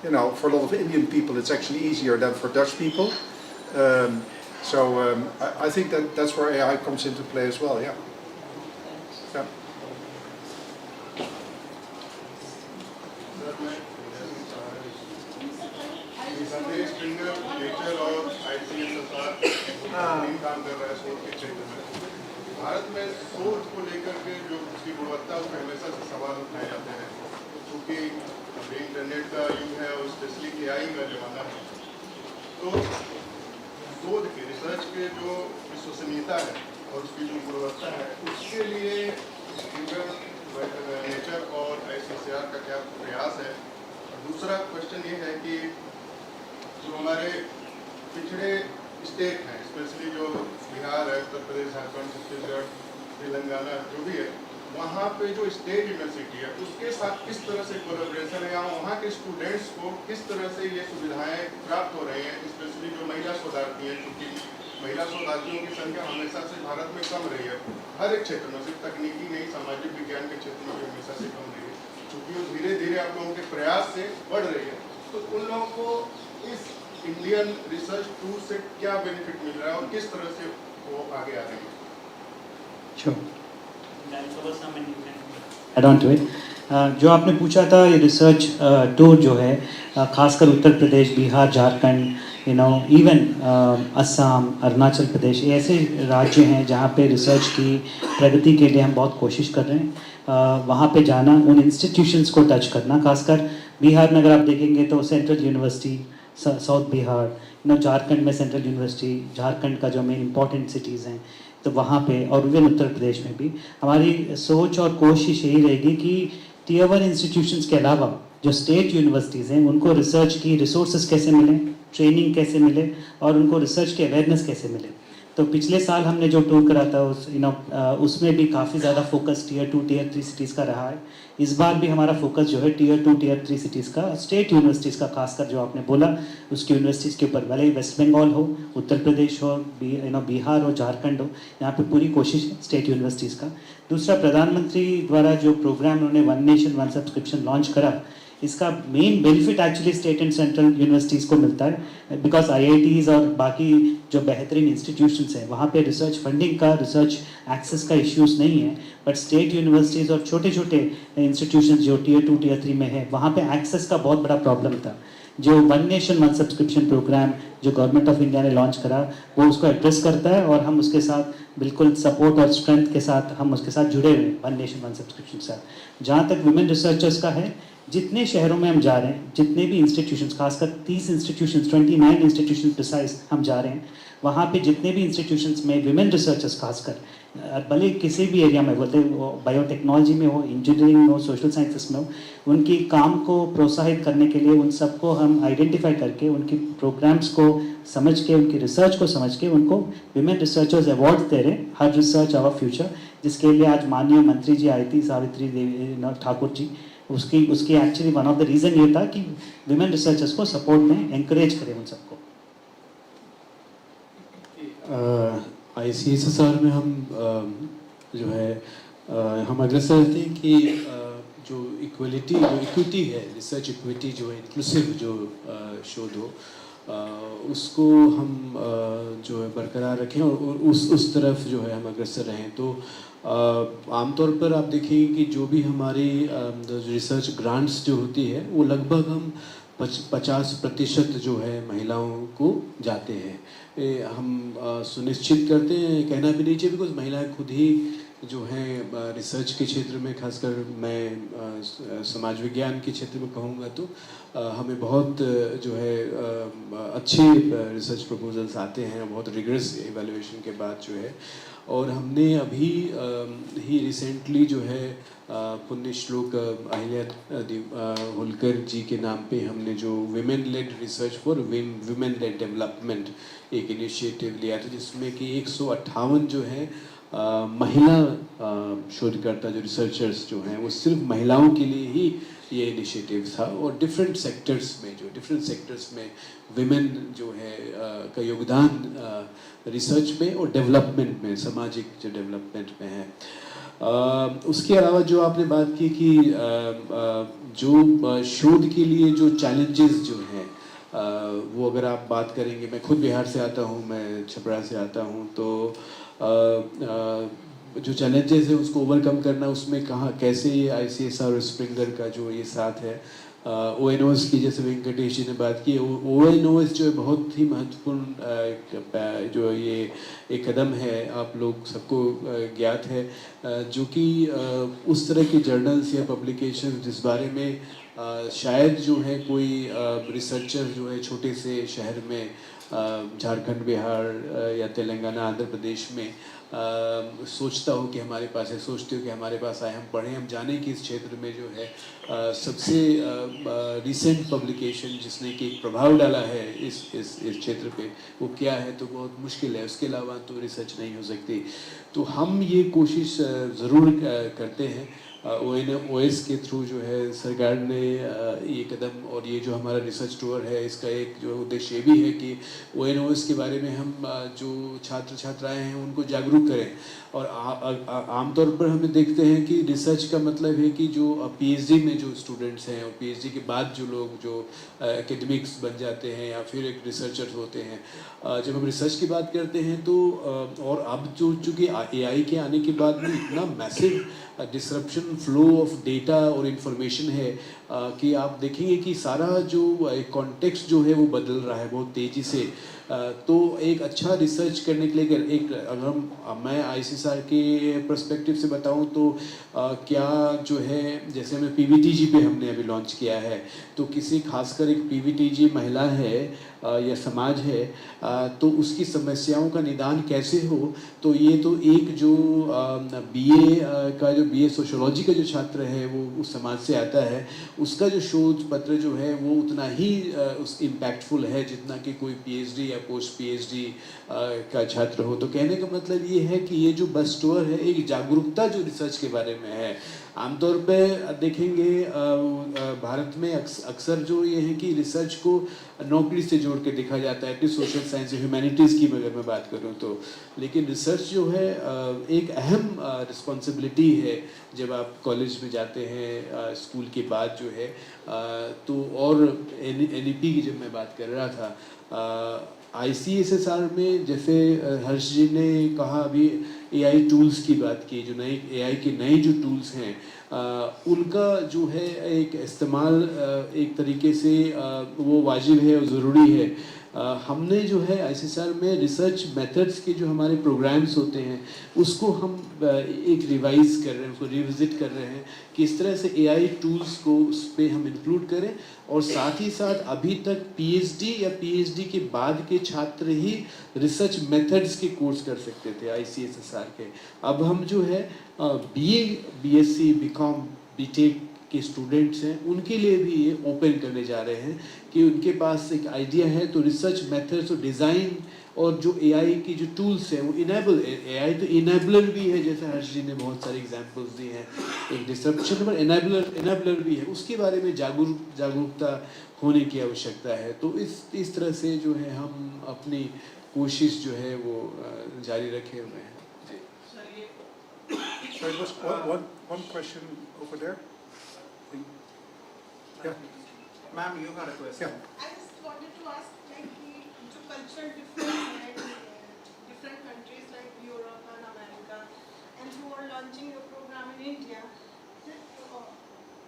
you know, for a lot of Indian people it's actually easier than for Dutch people. I think that's where AI comes into play as well, yeah. Yeah. Springer Nature और ICSSR काम कर रहा है शोध के क्षेत्र में। भारत में शोध को लेकर के जो उसकी गुणवत्ता उस पर हमेशा से सवाल उठाए जाते हैं, क्योंकि अभी इंटरनेट का युग है और स्पेशली AI का जमाना है, तो शोध के रिसर्च के जो विश्वसनीयता है और उसकी जो गुणवत्ता है, उसके लिए स्प्रिंगर नेचर और ICSR का क्या प्रयास है। दूसरा क्वेश्चन ये है कि जो हमारे पिछड़े स्टेट हैं, स्पेशली जो बिहार है, उत्तर प्रदेश, झारखंड, छत्तीसगढ़, तेलंगाना जो भी है, वहाँ पे जो स्टेट यूनिवर्सिटी है उसके साथ किस तरह से कोलैबोरेशन है, या वहाँ के स्टूडेंट्स को किस तरह से ये सुविधाएं प्राप्त हो रही हैं, स्पेशली जो महिला शोधार्थी हैं, क्योंकि महिला शोधार्थियों की संख्या हमेशा से भारत में कम रही है, हर एक क्षेत्र में, सिर्फ तकनीकी नहीं, सामाजिक विज्ञान के क्षेत्र में भी हमेशा से कम रही है, क्योंकि वो धीरे धीरे आप लोगों के प्रयास से बढ़ रही है। तो उन लोगों को इस इंडियन रिसर्च टूल से क्या बेनिफिट मिल रहा है और किस तरह से वो आगे आ रहे हैं? Sure. Add on to it. जो आपने पूछा था ये रिसर्च टूर जो है खासकर उत्तर प्रदेश, बिहार, झारखंड, इवन असम, अरुणाचल प्रदेश, ये ऐसे राज्य हैं जहाँ पे रिसर्च की प्रगति के लिए हम बहुत कोशिश कर रहे हैं। वहाँ पे जाना, उन इंस्टीट्यूशंस को टच करना, खासकर बिहार में अगर आप देखेंगे तो central university, south Bihar, Jharkhand में सेंट्रल यूनिवर्सिटी, झारखंड का जो मेन इंपॉर्टेंट सिटीज़ हैं तो वहाँ पे, और इवन उत्तर प्रदेश में भी हमारी सोच और कोशिश यही रहेगी कि टियर 1 इंस्टीट्यूशंस के अलावा जो स्टेट यूनिवर्सिटीज़ हैं उनको रिसर्च की रिसोर्सेज कैसे मिलें, ट्रेनिंग कैसे मिले और उनको रिसर्च की अवेयरनेस कैसे मिले। तो पिछले साल हमने जो टूर करा था उसमें भी काफ़ी ज़्यादा फोकस टियर 2, टियर 3 सिटीज़ का रहा है। इस बार भी हमारा फोकस जो है टियर 2, टियर 3 सिटीज़ का, स्टेट यूनिवर्सिटीज़ का, खासकर जो आपने बोला उसकी यूनिवर्सिटीज़ के ऊपर, भले ही वेस्ट बंगाल हो, उत्तर प्रदेश हो, बिहार हो, झारखंड हो, यहाँ पे पूरी कोशिश है स्टेट यूनिवर्सिटीज़ का। दूसरा, प्रधानमंत्री द्वारा जो प्रोग्राम उन्होंने one nation one subscription launch करा, इसका main benefit actually state and central universities को मिलता है, बिकॉज IITs और बाकी जो बेहतरीन इंस्टीट्यूशंस हैं वहाँ पे रिसर्च फंडिंग का, रिसर्च एक्सेस का इश्यूज़ नहीं है, बट स्टेट यूनिवर्सिटीज़ और छोटे छोटे इंस्टीट्यूशंस जो टियर 2, टियर 3 में है वहाँ पे एक्सेस का बहुत बड़ा प्रॉब्लम था। जो one nation one subscription programme जो गवर्नमेंट ऑफ इंडिया ने लॉन्च करा वो उसको एड्रेस करता है, और हम उसके साथ बिल्कुल सपोर्ट और स्ट्रेंथ के साथ हम उसके साथ जुड़े हुए हैं वन नेशन वन सब्सक्रिप्शन के साथ। जहाँ तक वुमेन रिसर्चर्स का है, जितने शहरों में हम जा रहे हैं, जितने भी इंस्टीट्यूशंस, खासकर 30 इंस्टीट्यूशंस, 29 इंस्टीट्यूशन प्रिसाइज हम जा रहे हैं, वहाँ पे जितने भी इंस्टीट्यूशंस में विमेन रिसर्चर्स खासकर, भले किसी भी एरिया में बोलते हो, बायोटेक्नोलॉजी में हो, इंजीनियरिंग में हो, सोशल साइंसेस में हो, उनकी काम को प्रोत्साहित करने के लिए उन सबको हम आइडेंटिफाई करके उनकी प्रोग्राम्स को समझ के, उनकी रिसर्च को समझ के उनको विमेन रिसर्चर्स अवार्ड दे रहे हैं, हर रिसर्च आवर फ्यूचर, जिसके लिए आज माननीय मंत्री जी आई थी, सावित्री देवी ठाकुर जी। उसकी actually one of the reason ये था कि विमेन रिसर्चर्स को सपोर्ट में एंकरेज करें उन सबको। ICSSR में हम जो है हम अग्रसर रहते हैं कि जो इक्विटी है, रिसर्च इक्विटी जो है, इंक्लूसिव जो शोध हो, उसको हम जो है बरकरार रखें और उस तरफ जो है हम अग्रसर रहें। तो आमतौर पर आप देखेंगे कि जो भी हमारी रिसर्च ग्रांट्स जो होती है वो लगभग हम 50% जो है महिलाओं को जाते हैं। हम सुनिश्चित करते हैं, कहना भी नहीं चाहिए, बिकॉज महिलाएं खुद ही जो हैं रिसर्च के क्षेत्र में, खासकर मैं समाज विज्ञान के क्षेत्र में कहूँगा तो हमें बहुत जो है अच्छे रिसर्च प्रपोजल्स आते हैं, बहुत रिगरस इवैल्यूएशन के बाद जो है। और हमने अभी ही रिसेंटली जो है पुण्य श्लोक अहिल्या होलकर जी के नाम पे हमने जो women lead research for women lead development एक इनिशिएटिव लिया था, जिसमें कि 158 जो है महिला शोधकर्ता जो रिसर्चर्स जो हैं वो सिर्फ महिलाओं के लिए ही ये इनिशिएटिव था। और डिफरेंट सेक्टर्स में विमेन जो है का योगदान रिसर्च में और डेवलपमेंट में, सामाजिक जो डेवलपमेंट में है। उसके अलावा जो आपने बात की कि जो शोध के लिए जो चैलेंजेस जो हैं वो अगर आप बात करेंगे, मैं खुद बिहार से आता हूँ, मैं छपरा से आता हूँ, तो जो चैलेंजेस है उसको ओवरकम करना, उसमें कहाँ कैसे ये ICSR और स्प्रिंगर का जो ये साथ है, ONOS की जैसे वेंकटेश जी ने बात की, ONOS जो है बहुत ही महत्वपूर्ण जो ये एक कदम है, आप लोग सबको ज्ञात है, जो कि उस तरह के जर्नल्स या पब्लिकेशन जिस बारे में शायद जो है कोई रिसर्चर जो है छोटे से शहर में झारखंड, बिहार या तेलंगाना, आंध्र प्रदेश में सोचता हो कि हमारे पास है, सोचते हो कि हमारे पास आए, हम पढ़ें, हम जाने कि इस क्षेत्र में जो है सबसे रिसेंट पब्लिकेशन जिसने कि एक प्रभाव डाला है इस क्षेत्र पे वो क्या है, तो बहुत मुश्किल है, उसके अलावा तो रिसर्च नहीं हो सकती। तो हम ये कोशिश ज़रूर करते हैं, ONOS के थ्रू जो है सरकार ने ये कदम, और ये जो हमारा रिसर्च टूर है इसका एक जो उद्देश्य ये भी है कि ONOS के बारे में हम जो छात्र छात्राएं हैं उनको जागरूक करें। और आमतौर पर हम देखते हैं कि रिसर्च का मतलब है कि जो PhD में जो स्टूडेंट्स हैं और PhD के बाद जो लोग जो एकेडमिक्स बन जाते हैं या फिर एक रिसर्चर होते हैं, जब हम रिसर्च की बात करते हैं तो और अब जो चूँकि AI के आने के बाद में इतना massive disruption flow of data और इन्फॉर्मेशन है कि आप देखेंगे कि सारा जो कॉन्टेक्स्ट जो है वो बदल रहा है बहुत तेज़ी से। तो एक अच्छा रिसर्च करने के लिए अगर मैं ICSR के पर्सपेक्टिव से बताऊं तो क्या जो है, जैसे हमें PVTG पे हमने अभी लॉन्च किया है, तो किसी खासकर एक PVTG महिला है या समाज है तो उसकी समस्याओं का निदान कैसे हो, तो ये तो एक जो BA सोशियोलॉजी का जो छात्र है वो उस समाज से आता है, उसका जो शोध पत्र जो है वो उतना ही उस इम्पैक्टफुल है जितना कि कोई PhD या पोस्ट PhD का छात्र हो। तो कहने का मतलब ये है कि ये जो बस टूर है एक जागरूकता जो रिसर्च के बारे में है। आमतौर पे देखेंगे भारत में अक्सर जो ये है कि रिसर्च को नौकरी से जोड़ के देखा जाता है, एटलीस्ट सोशल साइंस या ह्यूमैनिटीज़ की अगर मैं बात करूँ तो, लेकिन रिसर्च जो है एक अहम रिस्पॉन्सिबिलिटी है जब आप कॉलेज में जाते हैं स्कूल के बाद जो है। तो और NEP की जब मैं बात कर रहा था, ICSSR में जैसे हर्ष जी ने कहा अभी AI टूल्स की बात की, जो नए AI के नए जो टूल्स हैं उनका जो है एक इस्तेमाल एक तरीके से वो वाजिब है और ज़रूरी है। हमने जो है ICSR में रिसर्च मेथड्स के जो हमारे प्रोग्राम्स होते हैं उसको हम एक रिवाइज़ कर रहे हैं, उसको रिविज़िट कर रहे हैं कि इस तरह से AI टूल्स को उस पर हम इंक्लूड करें। और साथ ही साथ अभी तक PhD या PhD के बाद के छात्र ही रिसर्च मेथड्स के कोर्स कर सकते थे ICSSR के। अब हम जो है BA, BSc, BCom, BTech के स्टूडेंट्स हैं उनके लिए भी ये ओपन करने जा रहे हैं कि उनके पास एक आइडिया है तो रिसर्च मेथड्स और डिज़ाइन और जो AI की जो टूल्स हैं वो AI तो इनेबलर भी है, जैसे हर्ष जी ने बहुत सारे एग्जांपल्स दिए हैं, एक डिसरप्शन पर इनेबलर भी है, उसके बारे में जागरूकता होने की आवश्यकता है। तो इस तरह से जो है हम अपनी कोशिश जो है वो जारी रखे हुए हैं। Sorry, there was one question over there. Yeah. Ma'am, you got a question. Yeah. I just wanted to ask, like, the cultural difference in different countries like Europe and America, and who are launching your program in India,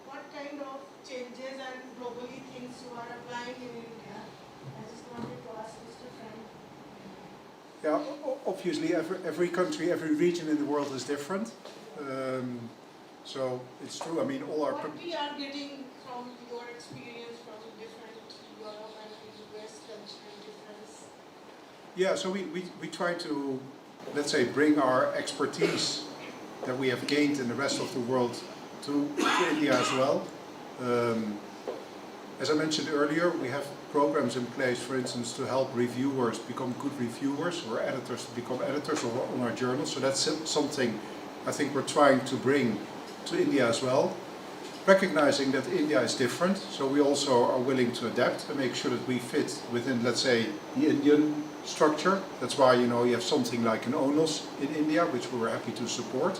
what kind of changes and globally things you are applying in India? I just wanted to ask Mr. Frank. Yeah, obviously every country, every region in the world is different. So it's true. I mean, all our... What we are getting from your experience from different Europe and US cultural difference? Yeah, so we try to, let's say, bring our expertise that we have gained in the rest of the world to India as well. As I mentioned earlier, we have programs in place, for instance, to help reviewers become good reviewers or editors to become editors on our journals. So that's something I think we're trying to bring to India as well. Recognizing that India is different, so we also are willing to adapt and make sure that we fit within, let's say, the Indian structure. That's why, you know, you have something like an ONOS in India, which we were happy to support.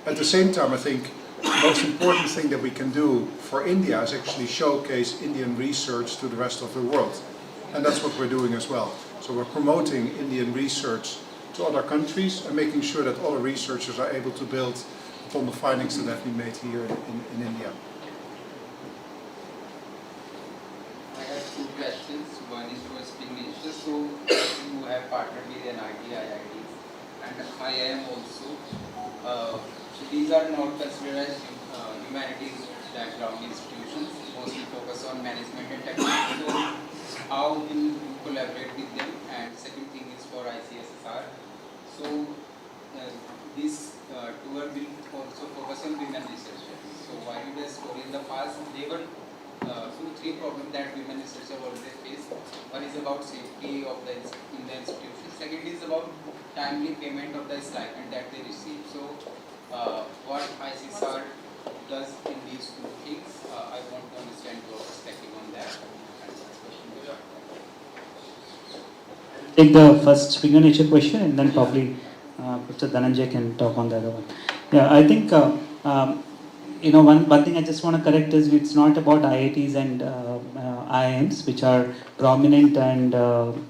At the same time, I think the most important thing that we can do for India is actually showcase Indian research to the rest of the world. And that's what we're doing as well. So we're promoting Indian research to other countries and making sure that other researchers are able to build upon the findings that have been made here in India. I have two questions. One is for Dignitary. So you have partnered with NIT, IITs, and IIM also. So these are not considered as humanities background institutions, mostly focus on management and technology. So how will you collaborate with them? And second thing is for ICSSR. So this tour will also focus on women researchers. So while it has told in the past, there were 2-3 problems that women researchers always face. One is about safety of in the institution. Second is about timely payment of the stipend that they receive. So what ICSR does in these two things, I want to understand your perspective on that. Take the first Springer Nature question and then probably Professor Dhananjay can talk on the other one. Yeah, I think you know, one thing I just want to correct is it's not about IITs and IIMs, which are prominent and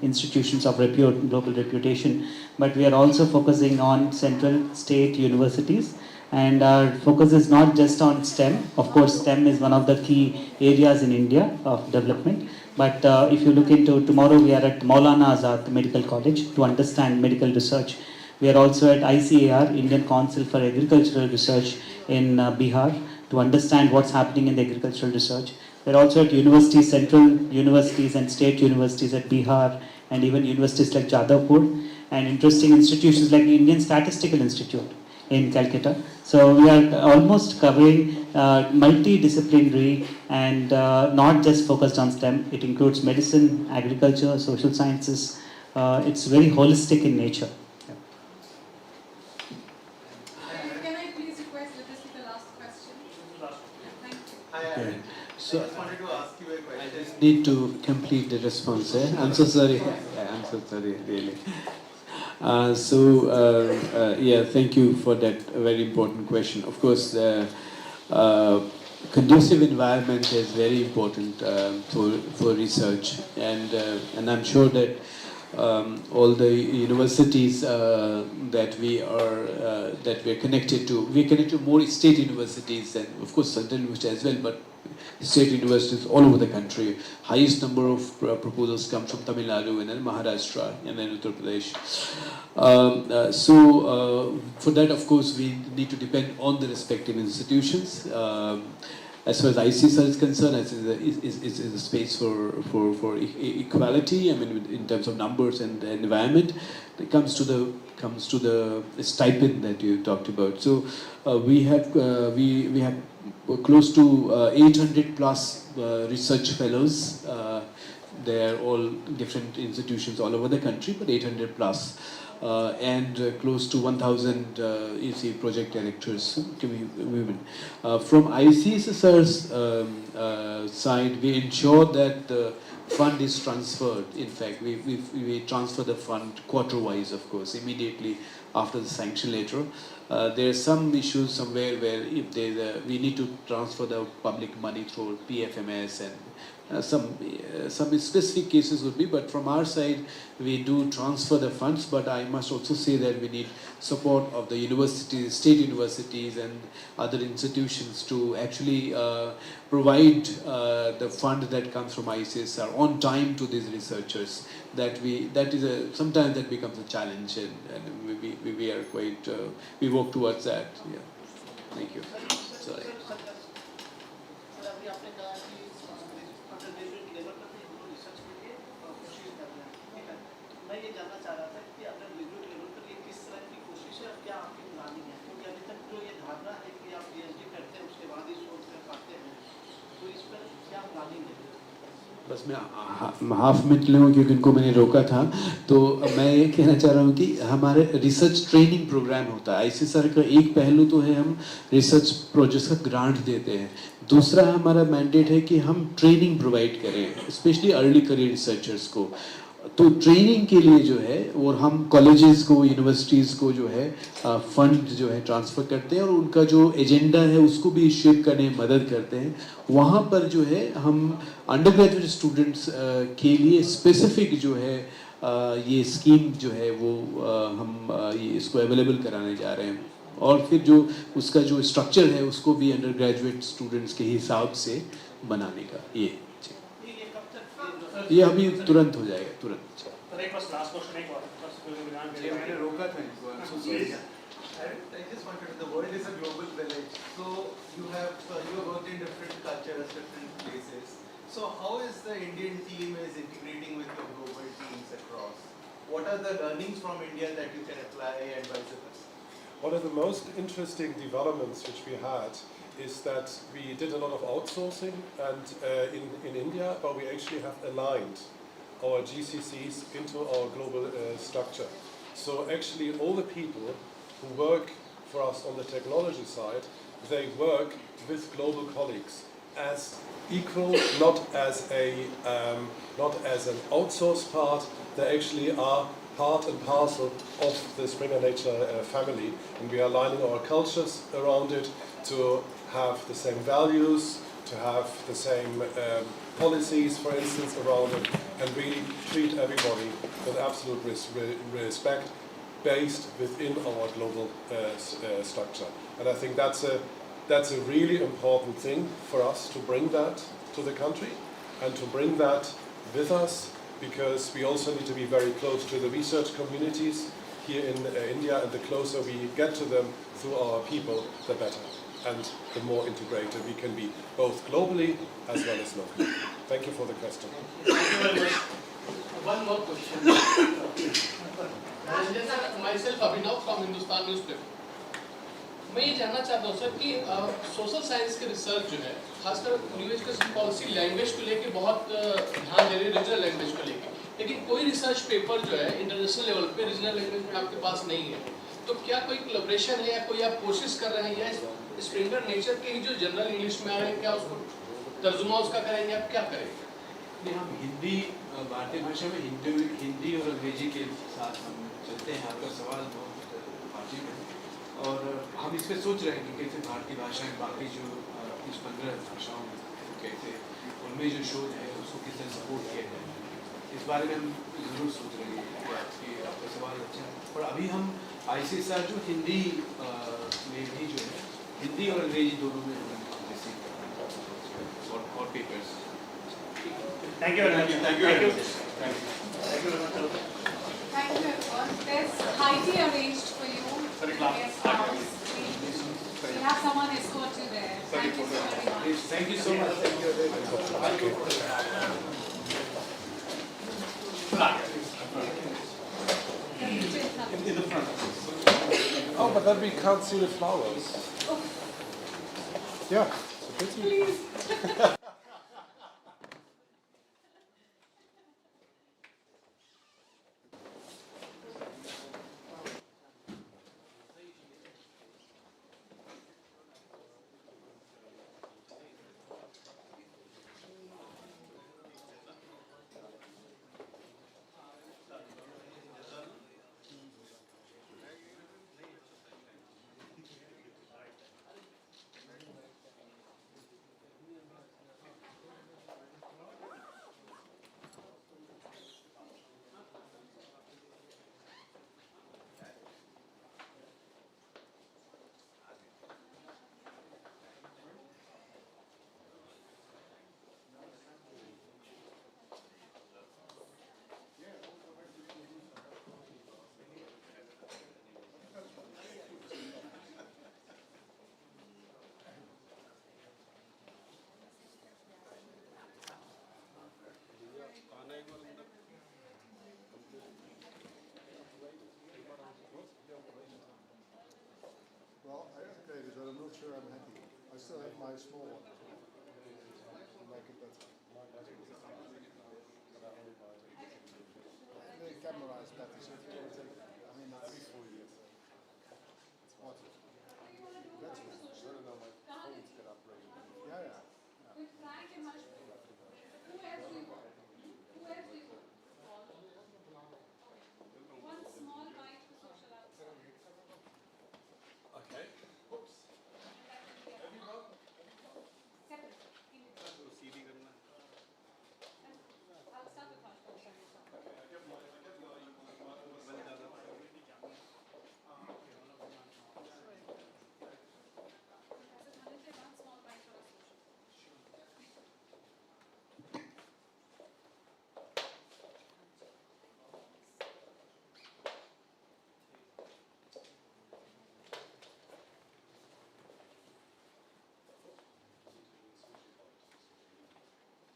institutions of global reputation, but we are also focusing on central state universities, and our focus is not just on STEM. Of course, STEM is one of the key areas in India of development, but if you look into tomorrow, we are at Maulana Azad Medical College to understand medical research. We are also at ICAR, Indian Council for Agricultural Research in Bihar, to understand what's happening in the agricultural research. We are also at universities, central universities and state universities at Bihar, and even universities like Jadavpur, and interesting institutions like the Indian Statistical Institute in Calcutta. So we are almost covering multidisciplinary and not just focused on STEM. It includes medicine, agriculture, social sciences. It's very holistic in nature. Can I please request that this be the last question? Thank you. Okay. So, I just wanted to ask you a question. I just need to complete the response. I'm so sorry. I'm so sorry, really. Yeah, thank you for that very important question. Of course, conducive environment is very important for research, and I'm sure that all the universities that we are connected to. We are connected to more state universities and of course central universities as well, but state universities all over the country. Highest number of proposals come from Tamil Nadu and then Maharashtra and then Uttar Pradesh. For that, of course, we need to depend on the respective institutions. As far as ICSR is concerned, it's a space for equality. I mean, in terms of numbers and the environment, it comes to the stipend that you talked about. So we have close to 800 plus research fellows. They are all different institutions all over the country, but 800 plus. And close to 1,000 project directors, women. From ICSSR's side, we ensure that the fund is transferred. In fact, we transfer the fund quarter-wise, of course, immediately after the sanction letter. There are some issues somewhere where if we need to transfer the public money through PFMS and some specific cases would be, but from our side we do transfer the funds. But I must also say that we need support of the universities, state universities and other institutions to actually provide the fund that comes from ICSR on time to these researchers. Sometimes that becomes a challenge, and we are quite we work towards that. Yeah. Thank you. Sorry. बस मैं half minute लूँ क्योंकि इनको मैंने रोका था. तो मैं ये कहना चाह रहा हूँ कि हमारे रिसर्च ट्रेनिंग प्रोग्राम होता है. ICSR का एक पहलू तो है हम रिसर्च प्रोजेक्ट्स का ग्रांट देते हैं. दूसरा हमारा मैंडेट है कि हम ट्रेनिंग प्रोवाइड करें, स्पेशली अर्ली करियर रिसर्चर्स को. तो ट्रेनिंग के लिए जो है और हम कॉलेजेस को, यूनिवर्सिटीज़ को जो है फंड जो है ट्रांसफ़र करते हैं और उनका जो एजेंडा है उसको भी शेप करने में मदद करते हैं. वहाँ पर जो है हम अंडर ग्रेजुएट स्टूडेंट्स के लिए स्पेसिफिक जो है ये स्कीम जो है वो हम ये इसको अवेलेबल कराने जा रहे हैं. और फिर जो उसका जो स्ट्रक्चर है उसको भी अंडर ग्रेजुएट स्टूडेंट्स के हिसाब से बनाने का ये अभी तुरंत हो जाएगा, तुरंत. मैंने रोका था इनको. I just wanted to, the world is a global village. So you have worked in different cultures, different places. So how is the Indian team is integrating with your global teams across? What are the learnings from India that you can apply and vice versa? One of the most interesting developments which we had is that we did a lot of outsourcing and in India, but we actually have aligned our GCCs into our global structure. So actually all the people who work for us on the technology side, they work with global colleagues as equal, not as an outsourced part. They actually are part and parcel of the Springer Nature family, and we are aligning our cultures around it to have the same values, to have the same policies, for instance, around it, and really treat everybody with absolute respect based within our global structure. And I think that's a really important thing for us to bring that to the country and to bring that with us, because we also need to be very close to the research communities here in India, and the closer we get to them through our people, the better. And the more integrated we can be, both globally as well as locally. Thank you for the question. Thank you very much. One more question. Myself Abhinav from Hindustan Newspaper. मैं ये जानना चाहता हूँ sir कि social science के research जो है, खासकर यूनिवर्सिटी पॉलिसी लैंग्वेज को लेके बहुत ध्यान दे रही है, रीजनल लैंग्वेज को लेके. लेकिन कोई रिसर्च पेपर जो है इंटरनेशनल लेवल पे रीजनल लैंग्वेज में आपके पास नहीं है. तो क्या कोई कोलैबोरेशन है या कोई आप कोशिश कर रहे हैं, या स्प्रिंगर नेचर के ही जो जनरल इंग्लिश में आ रहे हैं क्या उसको तर्जुमा उसका करेंगे, आप क्या करेंगे? नहीं, हम हिंदी भारतीय भाषा में हिंदी और अंग्रेजी के साथ हम चलते हैं. आपका सवाल बहुत वाजिब है और हम इस पर सोच रहे हैं कि कैसे भारतीय भाषाएं बाकी जो इस 15 भाषाओं में कैसे उनमें जो शोध है उसको किस तरह सपोर्ट किया जाए. इस बारे में हम जरूर सोच रहे हैं कि आपका सवाल अच्छा है। और अभी हम ICSR जो हिंदी में भी जो है हिंदी और अंग्रेजी दोनों में हम रिसीव कर रहे हैं और papers. Thank you very much. Thank you very much. Thank you very much. Thank you everyone. There's high tea arranged for you. Yes, we have someone escort you there. Thank you so very much. Thank you so much. Thank you. In the front. Oh, but then we can't see the flowers. Yeah, it's a pity. Please. Well, I upgraded, but I'm not sure I'm happy. I still have my small one. To make it better. The camera is better, so if you want to take